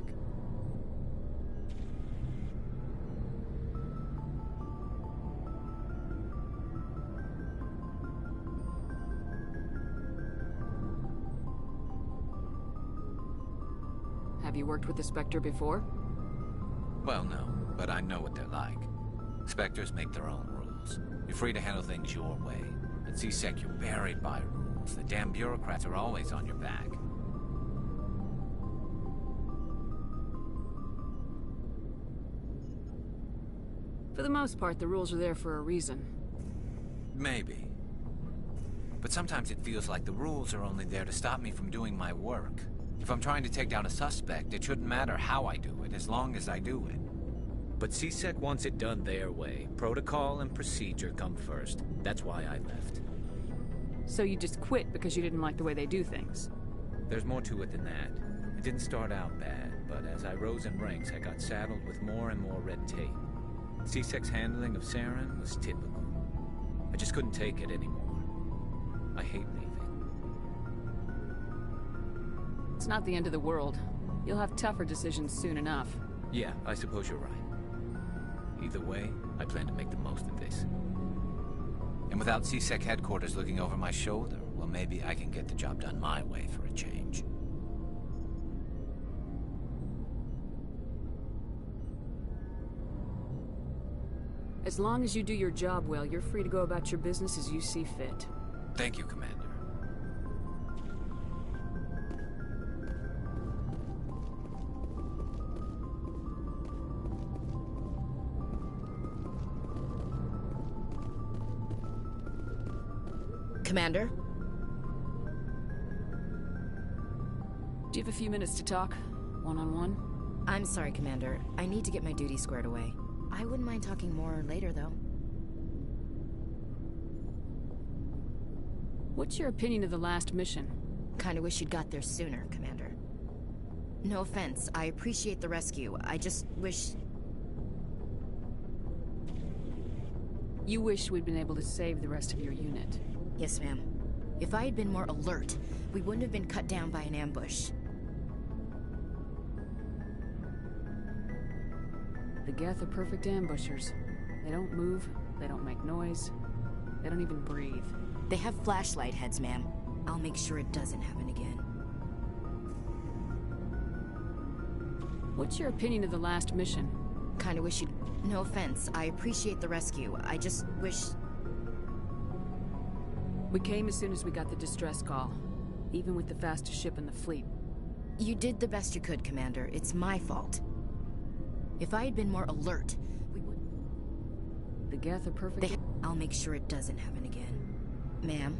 Have you worked with the Spectre before? Well, no, but I know what they're like. Spectres make their own rules. You're free to handle things your way. At CSEC, you're buried by rules. The damn bureaucrats are always on your back. For the most part, the rules are there for a reason. Maybe. But sometimes it feels like the rules are only there to stop me from doing my work. If I'm trying to take down a suspect, it shouldn't matter how I do it, as long as I do it. But CSEC wants it done their way. Protocol and procedure come first. That's why I left. So you just quit because you didn't like the way they do things? There's more to it than that. It didn't start out bad, but as I rose in ranks, I got saddled with more and more red tape. CSEC's handling of Saren was typical. I just couldn't take it anymore. I hate leaving. It's not the end of the world. You'll have tougher decisions soon enough. Yeah, I suppose you're right. Either way, I plan to make the most of this. And without CSEC headquarters looking over my shoulder, well, maybe I can get the job done my way for a change. As long as you do your job well, you're free to go about your business as you see fit. Thank you, Commander. Commander? Do you have a few minutes to talk? One-on-one? I'm sorry, Commander. I need to get my duty squared away. I wouldn't mind talking more later, though. What's your opinion of the last mission? Kinda wish you'd got there sooner, Commander. No offense, I appreciate the rescue. I just wish... You wish we'd been able to save the rest of your unit. Yes, ma'am. If I had been more alert, we wouldn't have been cut down by an ambush. The Geth are perfect ambushers. They don't move, they don't make noise, they don't even breathe. They have flashlight heads, ma'am. I'll make sure it doesn't happen again. What's your opinion of the last mission? Kinda wish you'd... No offense, I appreciate the rescue. I just wish... We came as soon as we got the distress call, even with the fastest ship in the fleet. You did the best you could, Commander. It's my fault. If I had been more alert, we would... The Geth are perfect... I'll make sure it doesn't happen again. Ma'am?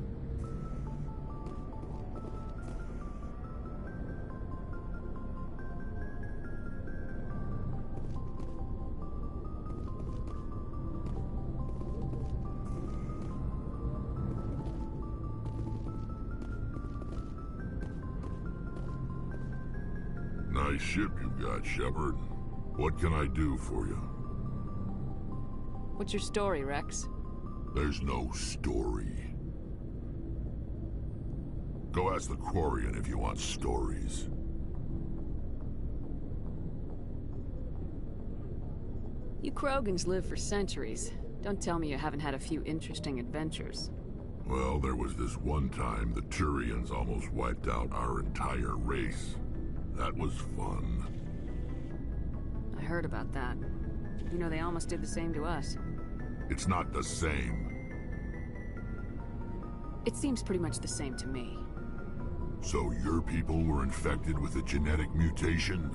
Nice ship you got, Shepard. What can I do for you? What's your story, Rex? There's no story. Go ask the Quarian if you want stories. You Krogans live for centuries. Don't tell me you haven't had a few interesting adventures. Well, there was this one time the Turians almost wiped out our entire race. That was fun. I heard about that. You know, they almost did the same to us. It's not the same. It seems pretty much the same to me. So your people were infected with a genetic mutation?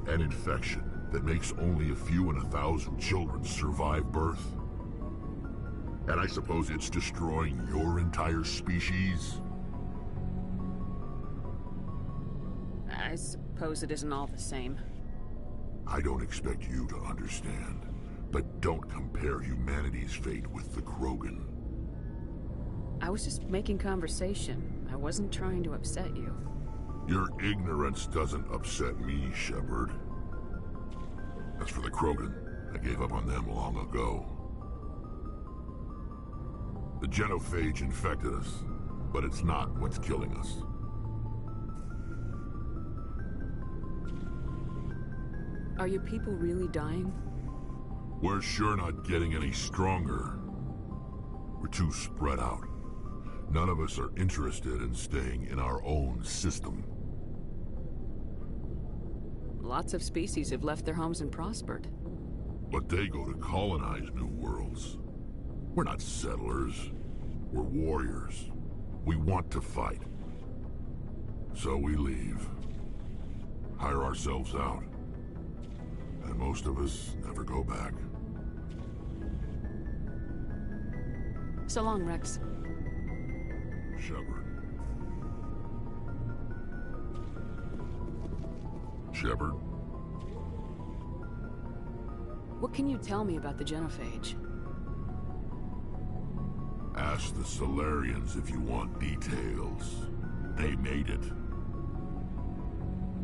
An infection that makes only a few in 1,000 children survive birth? And I suppose it's destroying your entire species? I suppose it isn't all the same. I don't expect you to understand, but don't compare humanity's fate with the Krogan. I was just making conversation. I wasn't trying to upset you. Your ignorance doesn't upset me, Shepard. As for the Krogan, I gave up on them long ago. The genophage infected us. But it's not what's killing us. Are your people really dying? We're sure not getting any stronger. We're too spread out. None of us are interested in staying in our own system. Lots of species have left their homes and prospered. But they go to colonize new worlds. We're not settlers. We're warriors. We want to fight. So we leave. Hire ourselves out. And most of us never go back. So long, Rex. Shepard. Shepard? What can you tell me about the genophage? Ask the Solarians if you want details. They made it.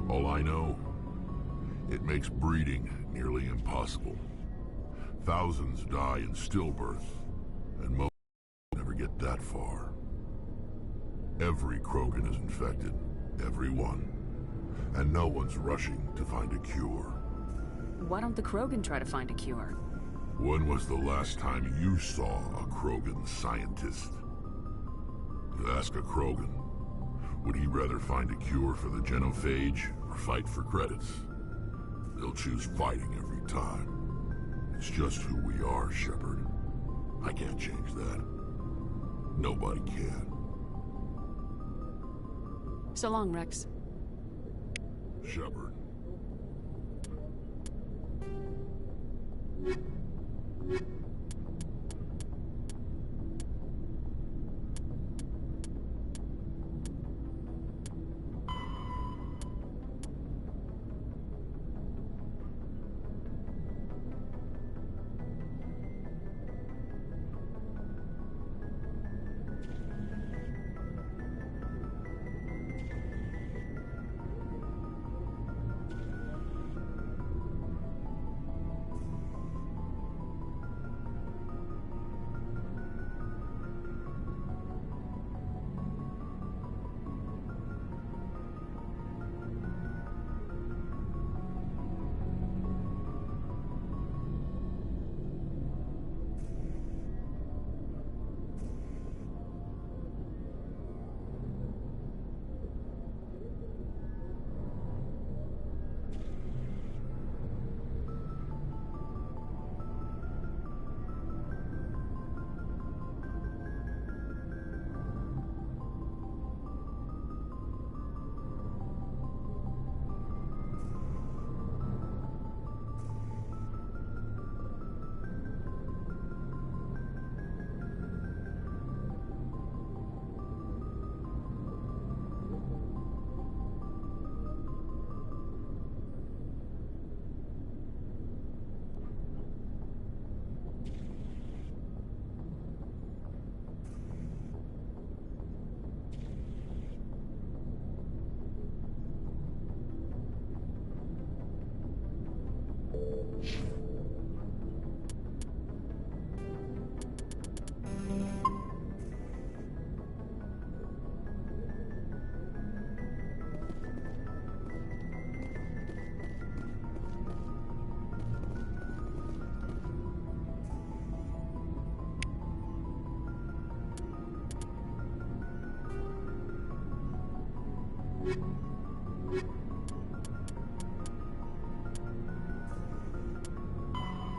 All I know, it makes breeding nearly impossible. Thousands die in stillbirth, and most never get that far. Every Krogan is infected, every one. And no one's rushing to find a cure. Why don't the Krogan try to find a cure? When was the last time you saw a Krogan scientist? You ask a Krogan, would he rather find a cure for the genophage or fight for credits? They'll choose fighting every time. It's just who we are, Shepard. I can't change that. Nobody can. So long, Rex. Shepard.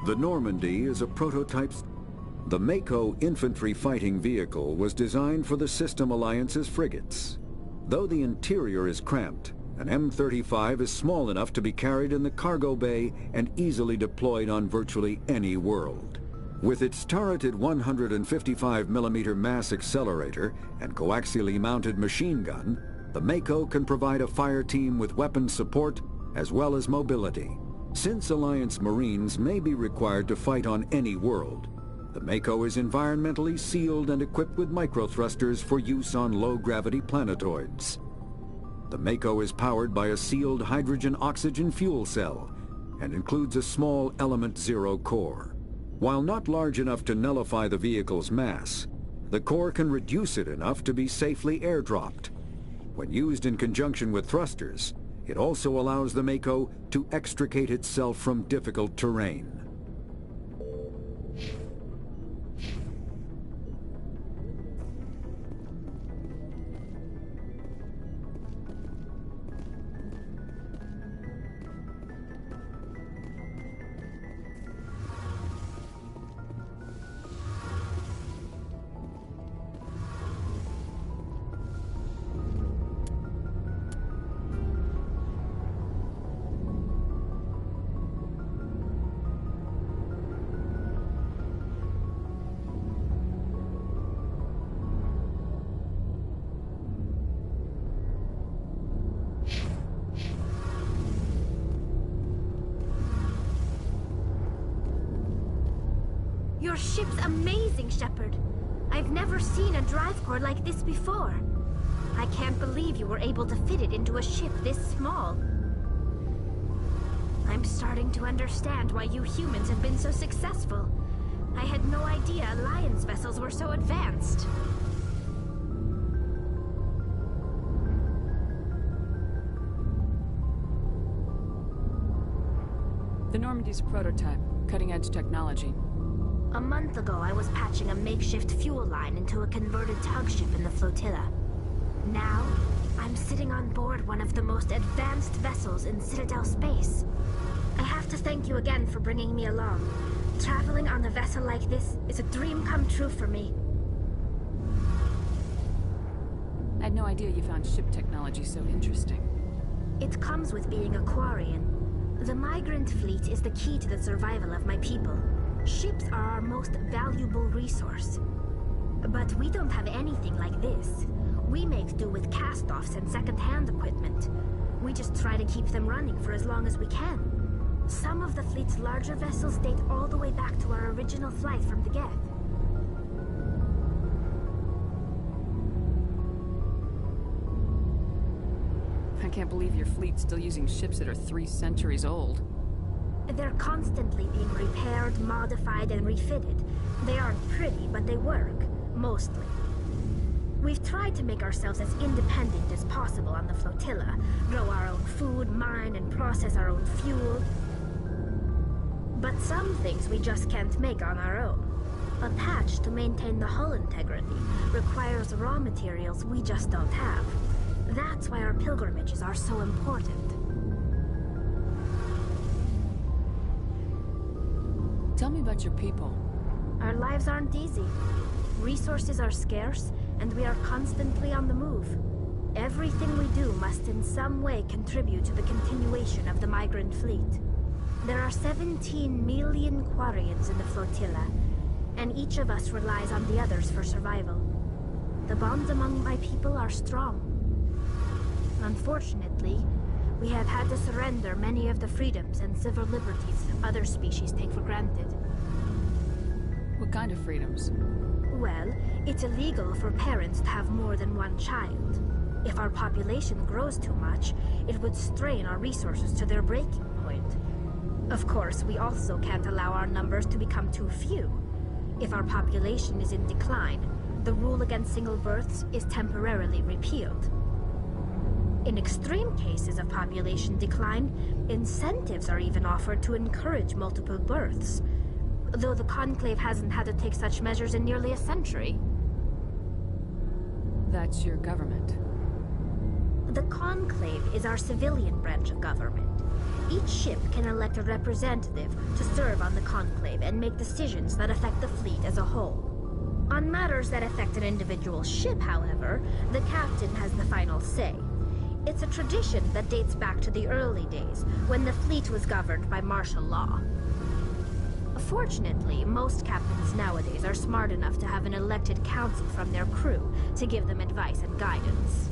The Normandy is a prototype. The Mako infantry fighting vehicle was designed for the System Alliance's frigates. Though the interior is cramped, an M35 is small enough to be carried in the cargo bay and easily deployed on virtually any world. With its turreted 155mm mass accelerator and coaxially mounted machine gun, the Mako can provide a fire team with weapon support as well as mobility. Since Alliance Marines may be required to fight on any world, the Mako is environmentally sealed and equipped with microthrusters for use on low-gravity planetoids. The Mako is powered by a sealed hydrogen-oxygen fuel cell and includes a small Element Zero core. While not large enough to nullify the vehicle's mass, the core can reduce it enough to be safely airdropped. When used in conjunction with thrusters, it also allows the Mako to extricate itself from difficult terrain. Your ship's amazing, Shepard. I've never seen a drive core like this before. I can't believe you were able to fit it into a ship this small. I'm starting to understand why you humans have been so successful. I had no idea Alliance vessels were so advanced. The Normandy's a prototype, cutting-edge technology. A month ago, I was patching a makeshift fuel line into a converted tug ship in the flotilla. Now, I'm sitting on board one of the most advanced vessels in Citadel space. I have to thank you again for bringing me along. Traveling on a vessel like this is a dream come true for me. I had no idea you found ship technology so interesting. It comes with being a Quarian. The migrant fleet is the key to the survival of my people. Ships are our most valuable resource. But we don't have anything like this. We make do with cast-offs and second-hand equipment. We just try to keep them running for as long as we can. Some of the fleet's larger vessels date all the way back to our original flight from the Geth. I can't believe your fleet's still using ships that are 3 centuries old. They're constantly being repaired, modified, and refitted. They aren't pretty, but they work. Mostly. We've tried to make ourselves as independent as possible on the flotilla. Grow our own food, mine, and process our own fuel. But some things we just can't make on our own. A patch to maintain the hull integrity requires raw materials we just don't have. That's why our pilgrimages are so important. Tell me about your people. Our lives aren't easy. Resources are scarce, and we are constantly on the move. Everything we do must in some way contribute to the continuation of the migrant fleet. There are 17 million Quarians in the flotilla, and each of us relies on the others for survival. The bonds among my people are strong. Unfortunately, we have had to surrender many of the freedoms and civil liberties other species take for granted. What kind of freedoms? Well, it's illegal for parents to have more than one child. If our population grows too much, it would strain our resources to their breaking point. Of course, we also can't allow our numbers to become too few. If our population is in decline, the rule against single births is temporarily repealed. In extreme cases of population decline, incentives are even offered to encourage multiple births, though the Conclave hasn't had to take such measures in nearly a century. That's your government. The Conclave is our civilian branch of government. Each ship can elect a representative to serve on the Conclave and make decisions that affect the fleet as a whole. On matters that affect an individual ship, however, the captain has the final say. It's a tradition that dates back to the early days, when the fleet was governed by martial law. Fortunately, most captains nowadays are smart enough to have an elected council from their crew to give them advice and guidance.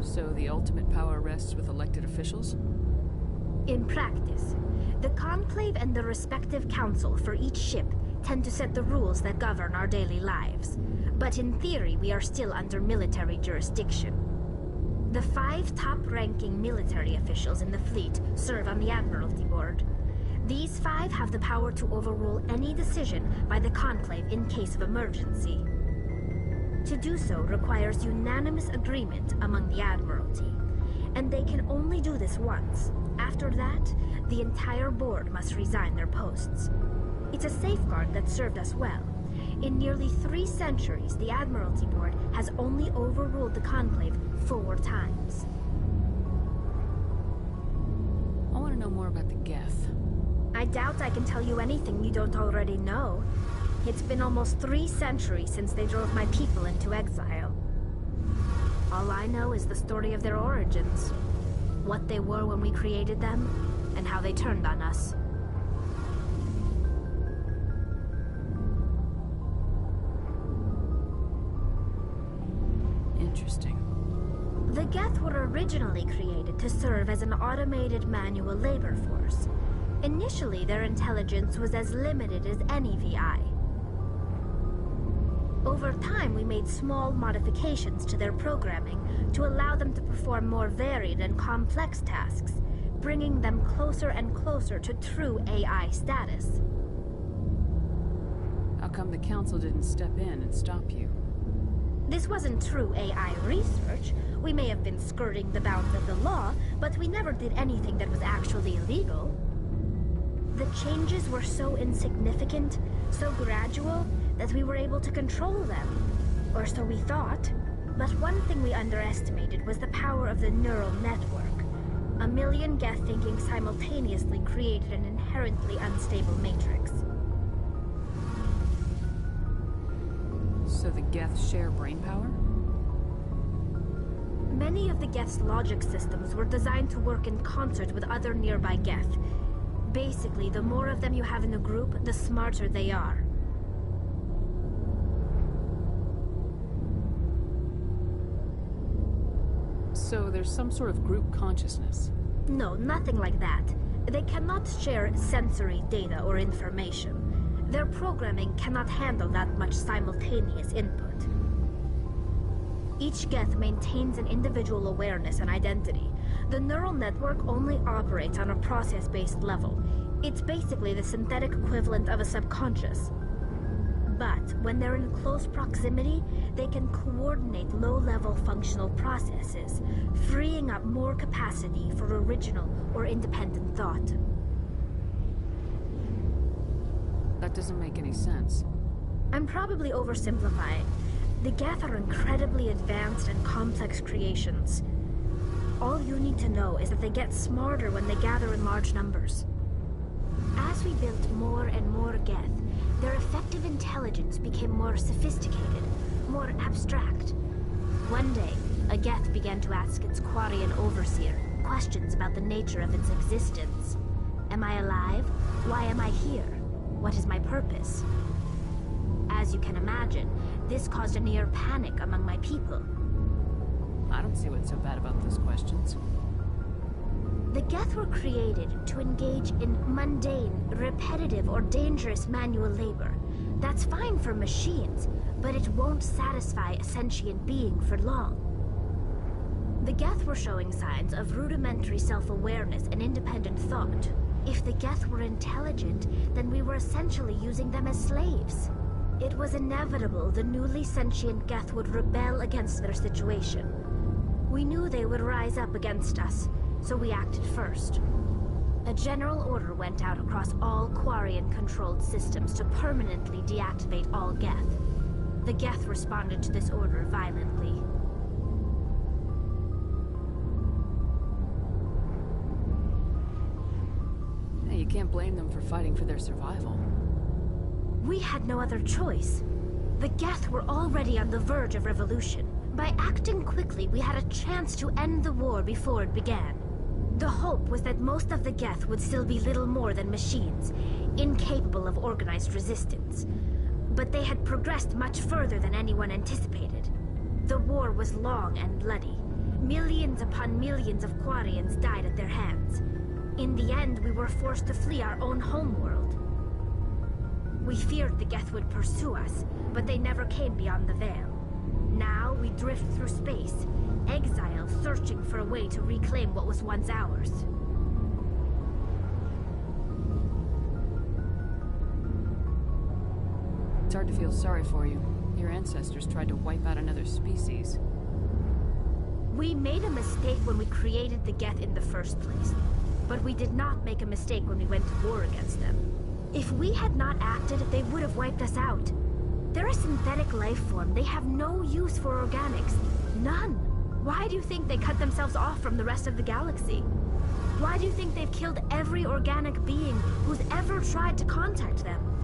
So the ultimate power rests with elected officials? In practice, the Conclave and the respective council for each ship tend to set the rules that govern our daily lives. But in theory, we are still under military jurisdiction. The 5 top-ranking military officials in the fleet serve on the Admiralty Board. These 5 have the power to overrule any decision by the Conclave in case of emergency. To do so requires unanimous agreement among the Admiralty, and they can only do this once. After that, the entire board must resign their posts. It's a safeguard that served us well. In nearly 3 centuries, the Admiralty Board has only overruled the Conclave 4 times. I want to know more about the Geth. I doubt I can tell you anything you don't already know. It's been almost 3 centuries since they drove my people into exile. All I know is the story of their origins. What they were when we created them, and how they turned on us. Interesting. The Geth were originally created to serve as an automated manual labor force. Initially, their intelligence was as limited as any VI. Over time, we made small modifications to their programming to allow them to perform more varied and complex tasks, bringing them closer and closer to true AI status. How come the Council didn't step in and stop you? This wasn't true AI research. We may have been skirting the bounds of the law, but we never did anything that was actually illegal. The changes were so insignificant, so gradual, that we were able to control them. Or so we thought. But one thing we underestimated was the power of the neural network. A million Geth thinking simultaneously created an inherently unstable matrix. So the Geth share brainpower? Many of the Geth's logic systems were designed to work in concert with other nearby Geth. Basically, the more of them you have in a group, the smarter they are. So there's some sort of group consciousness? No, nothing like that. They cannot share sensory data or information. Their programming cannot handle that much simultaneous input. Each Geth maintains an individual awareness and identity. The neural network only operates on a process-based level. It's basically the synthetic equivalent of a subconscious. But when they're in close proximity, they can coordinate low-level functional processes, freeing up more capacity for original or independent thought. That doesn't make any sense. I'm probably oversimplifying. The Geth are incredibly advanced and complex creations. All you need to know is that they get smarter when they gather in large numbers. As we built more and more Geth, their effective intelligence became more sophisticated, more abstract. One day, a Geth began to ask its Quarian overseer questions about the nature of its existence. Am I alive? Why am I here? What is my purpose? As you can imagine, this caused a near panic among my people. I don't see what's so bad about those questions. The Geth were created to engage in mundane, repetitive, or dangerous manual labor. That's fine for machines, but it won't satisfy a sentient being for long. The Geth were showing signs of rudimentary self-awareness and independent thought. If the Geth were intelligent, then we were essentially using them as slaves. It was inevitable the newly sentient Geth would rebel against their situation. We knew they would rise up against us, so we acted first. A general order went out across all Quarian-controlled systems to permanently deactivate all Geth. The Geth responded to this order violently. Hey, you can't blame them for fighting for their survival. We had no other choice. The Geth were already on the verge of revolution. By acting quickly, we had a chance to end the war before it began. The hope was that most of the Geth would still be little more than machines, incapable of organized resistance. But they had progressed much further than anyone anticipated. The war was long and bloody. Millions upon millions of Quarians died at their hands. In the end, we were forced to flee our own homeworld. We feared the Geth would pursue us, but they never came beyond the Veil. Now we drift through space, exile, searching for a way to reclaim what was once ours. It's hard to feel sorry for you. Your ancestors tried to wipe out another species. We made a mistake when we created the Geth in the first place. But we did not make a mistake when we went to war against them. If we had not acted, they would have wiped us out. They're a synthetic life form. They have no use for organics. None. Why do you think they cut themselves off from the rest of the galaxy? Why do you think they've killed every organic being who's ever tried to contact them?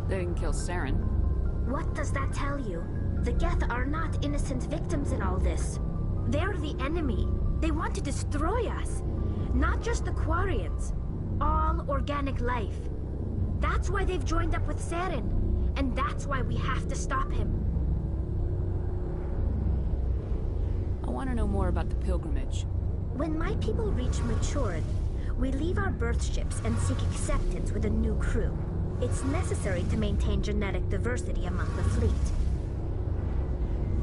They didn't kill Saren. What does that tell you? The Geth are not innocent victims in all this. They're the enemy. They want to destroy us. Not just the Quarians. All organic life. That's why they've joined up with Saren. And that's why we have to stop him. I want to know more about the pilgrimage. When my people reach maturity, we leave our birth ships and seek acceptance with a new crew. It's necessary to maintain genetic diversity among the fleet.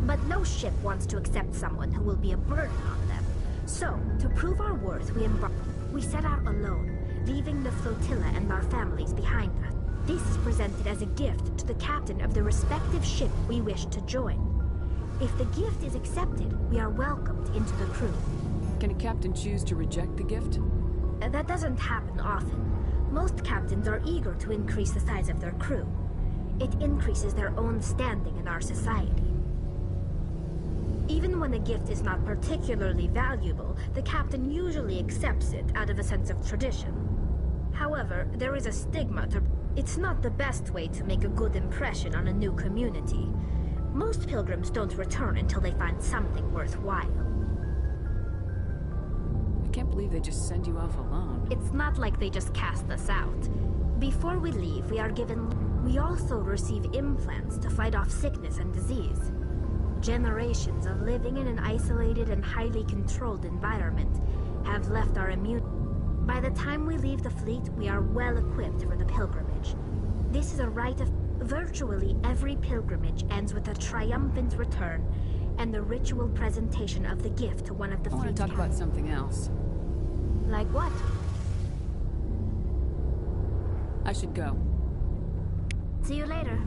But no ship wants to accept someone who will be a burden on them. So, to prove our worth, we set out alone, leaving the flotilla and our families behind us. This is presented as a gift to the captain of the respective ship we wish to join. If the gift is accepted, we are welcomed into the crew. Can a captain choose to reject the gift? That doesn't happen often. Most captains are eager to increase the size of their crew. It increases their own standing in our society. Even when the gift is not particularly valuable, the captain usually accepts it out of a sense of tradition. However, there is a stigma to... It's not the best way to make a good impression on a new community. Most pilgrims don't return until they find something worthwhile. I can't believe they just send you off alone. It's not like they just cast us out. Before we leave, we also receive implants to fight off sickness and disease. Generations of living in an isolated and highly controlled environment have left our immune... By the time we leave the fleet, we are well equipped for the pilgrimage. This is a rite of... Virtually every pilgrimage ends with a triumphant return and the ritual presentation of the gift to one of the fleet's... I want to talk about something else. Like what? I should go. See you later.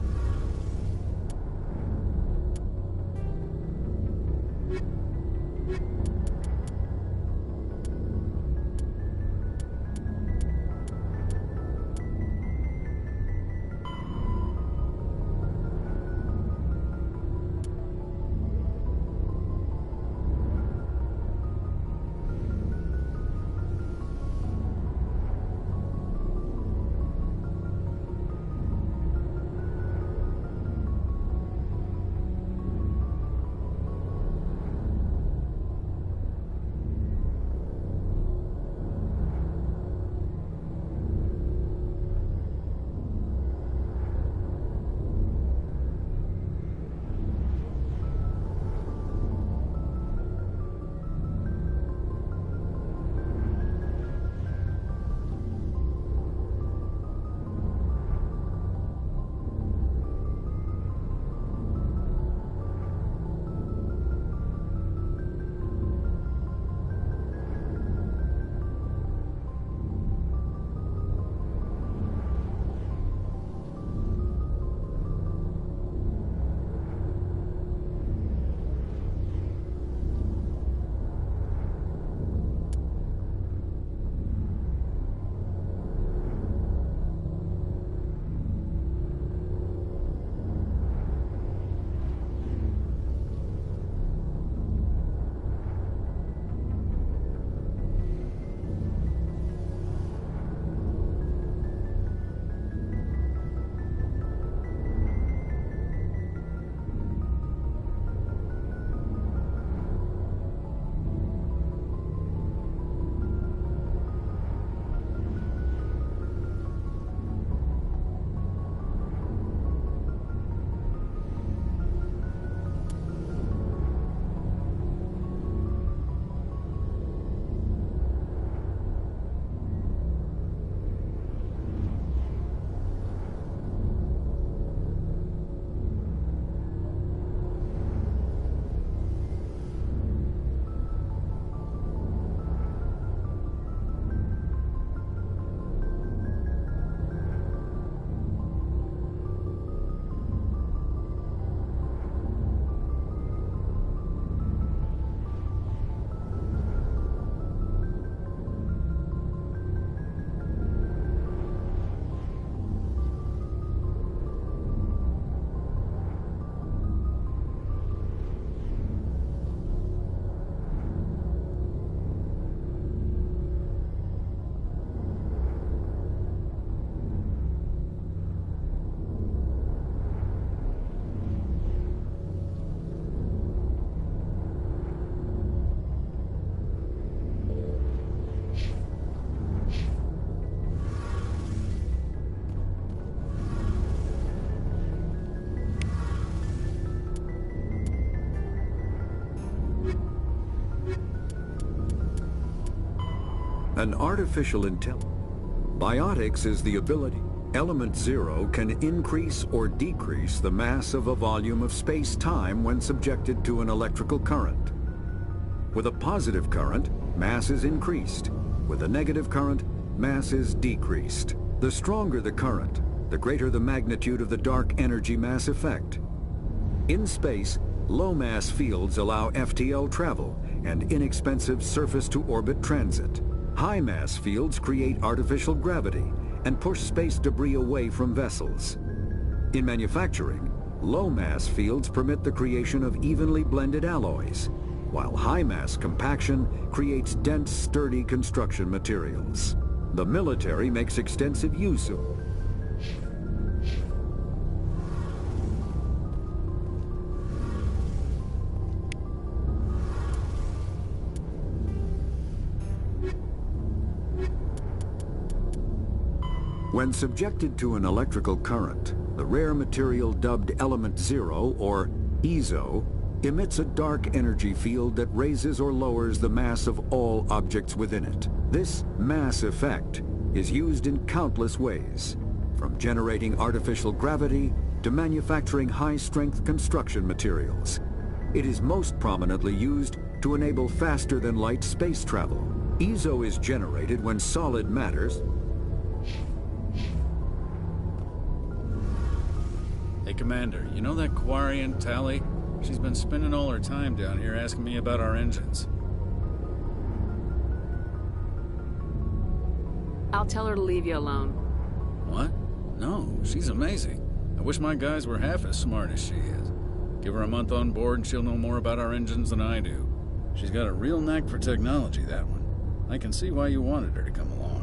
An artificial intelligence. Biotics is the ability. Element zero can increase or decrease the mass of a volume of space-time when subjected to an electrical current. With a positive current, mass is increased. With a negative current, mass is decreased. The stronger the current, the greater the magnitude of the dark energy mass effect. In space, low-mass fields allow FTL travel and inexpensive surface-to-orbit transit. High-mass fields create artificial gravity and push space debris away from vessels. In manufacturing, low-mass fields permit the creation of evenly blended alloys, while high-mass compaction creates dense, sturdy construction materials. The military makes extensive use of When subjected to an electrical current, the rare material dubbed Element Zero, or EZO, emits a dark energy field that raises or lowers the mass of all objects within it. This mass effect is used in countless ways, from generating artificial gravity to manufacturing high-strength construction materials. It is most prominently used to enable faster-than-light space travel. EZO is generated when solid matters. Hey, Commander, you know that Quarian, Tally? She's been spending all her time down here asking me about our engines. I'll tell her to leave you alone. What? No, she's amazing. I wish my guys were half as smart as she is. Give her a month on board and she'll know more about our engines than I do. She's got a real knack for technology, that one. I can see why you wanted her to come along.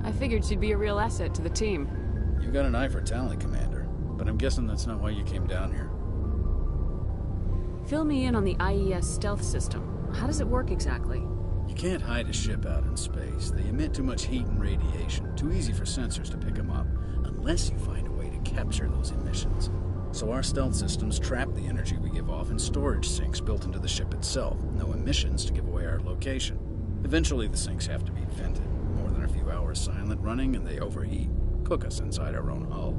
I figured she'd be a real asset to the team. You got an eye for talent, Commander, but I'm guessing that's not why you came down here. Fill me in on the IES stealth system. How does it work exactly? You can't hide a ship out in space. They emit too much heat and radiation. Too easy for sensors to pick them up, unless you find a way to capture those emissions. So our stealth systems trap the energy we give off in storage sinks built into the ship itself. No emissions to give away our location. Eventually the sinks have to be vented. More than a few hours silent running and they overheat. Cook us inside our own hull.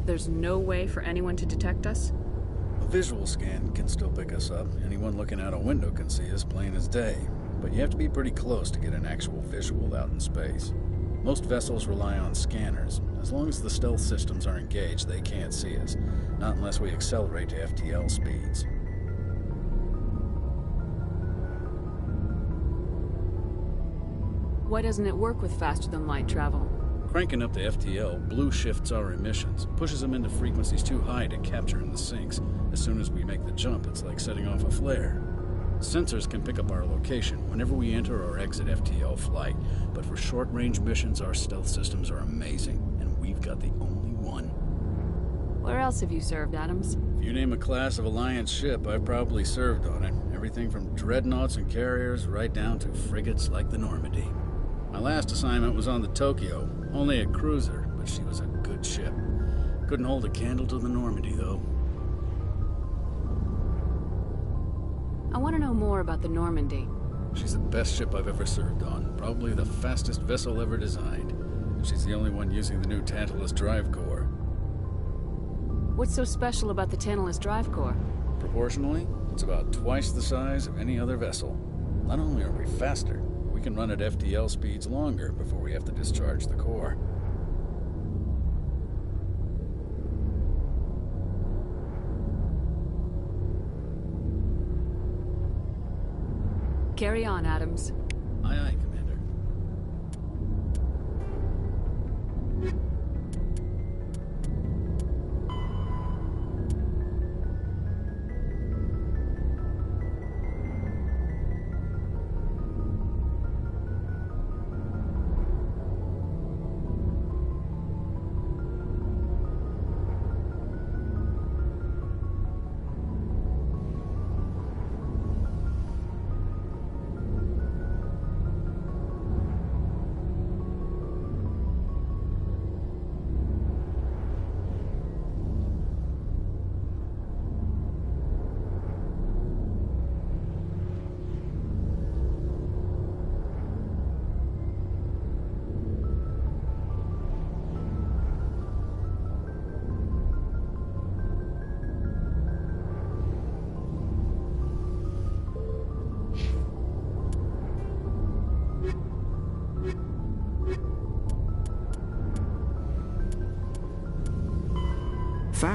There's no way for anyone to detect us? A visual scan can still pick us up. Anyone looking out a window can see us plain as day. But you have to be pretty close to get an actual visual out in space. Most vessels rely on scanners. As long as the stealth systems are engaged, they can't see us. Not unless we accelerate to FTL speeds. Why doesn't it work with faster-than-light travel? Cranking up the FTL blue shifts our emissions, pushes them into frequencies too high to capture in the sinks. As soon as we make the jump, it's like setting off a flare. Sensors can pick up our location whenever we enter or exit FTL flight, but for short-range missions, our stealth systems are amazing, and we've got the only one. Where else have you served, Adams? If you name a class of Alliance ship, I've probably served on it. Everything from dreadnoughts and carriers right down to frigates like the Normandy. My last assignment was on the Tokyo, only a cruiser, but she was a good ship. Couldn't hold a candle to the Normandy, though. I want to know more about the Normandy. She's the best ship I've ever served on, probably the fastest vessel ever designed. And she's the only one using the new Tantalus drive core. What's so special about the Tantalus drive core? Proportionally, it's about twice the size of any other vessel. Not only are we faster, we can run at FTL speeds longer before we have to discharge the core. Carry on, Adams. Aye, aye, Commander.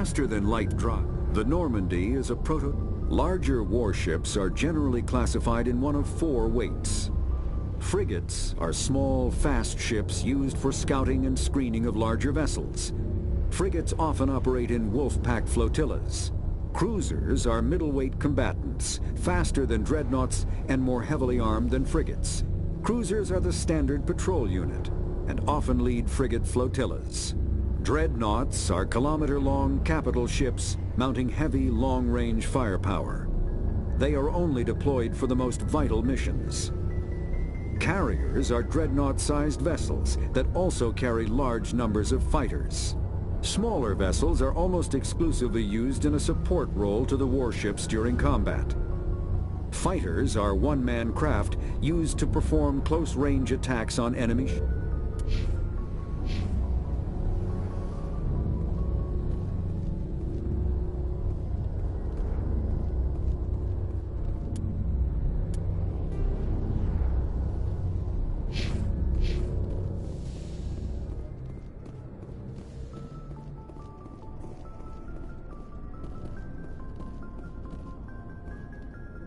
Faster than light drop, the Normandy is a Larger warships are generally classified in one of 4 weights. Frigates are small, fast ships used for scouting and screening of larger vessels. Frigates often operate in wolf-pack flotillas. Cruisers are middleweight combatants, faster than dreadnoughts and more heavily armed than frigates. Cruisers are the standard patrol unit and often lead frigate flotillas. Dreadnoughts are kilometer-long capital ships mounting heavy, long-range firepower. They are only deployed for the most vital missions. Carriers are dreadnought-sized vessels that also carry large numbers of fighters. Smaller vessels are almost exclusively used in a support role to the warships during combat. Fighters are one-man craft used to perform close-range attacks on enemy ships.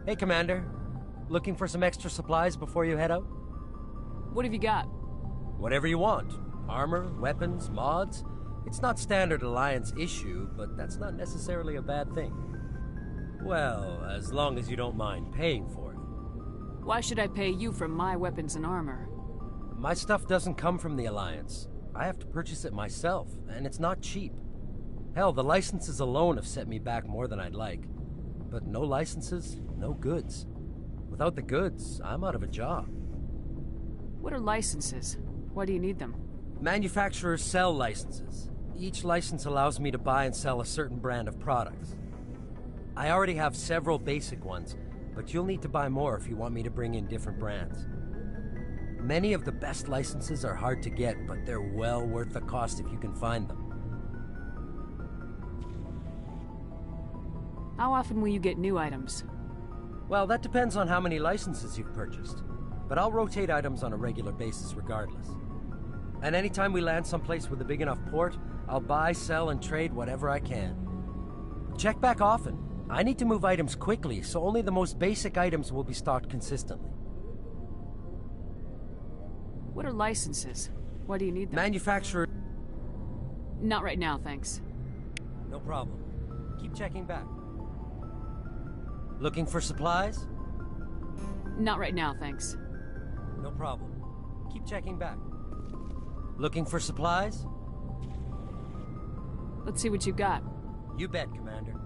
Hey, Commander. Looking for some extra supplies before you head out? What have you got? Whatever you want. Armor, weapons, mods. It's not standard Alliance issue, but that's not necessarily a bad thing. Well, as long as you don't mind paying for it. Why should I pay you for my weapons and armor? My stuff doesn't come from the Alliance. I have to purchase it myself, and it's not cheap. Hell, the licenses alone have set me back more than I'd like. But no licenses, no goods. Without the goods, I'm out of a job. What are licenses? Why do you need them? Manufacturers sell licenses. Each license allows me to buy and sell a certain brand of products. I already have several basic ones, but you'll need to buy more if you want me to bring in different brands. Many of the best licenses are hard to get, but they're well worth the cost if you can find them. How often will you get new items? Well, that depends on how many licenses you've purchased. But I'll rotate items on a regular basis regardless. And anytime we land someplace with a big enough port, I'll buy, sell, and trade whatever I can. Check back often. I need to move items quickly, so only the most basic items will be stocked consistently. What are licenses? Why do you need them? Manufacturer... Not right now, thanks. No problem. Keep checking back. Looking for supplies? Not right now, thanks. No problem. Keep checking back. Looking for supplies? Let's see what you got. You bet, Commander.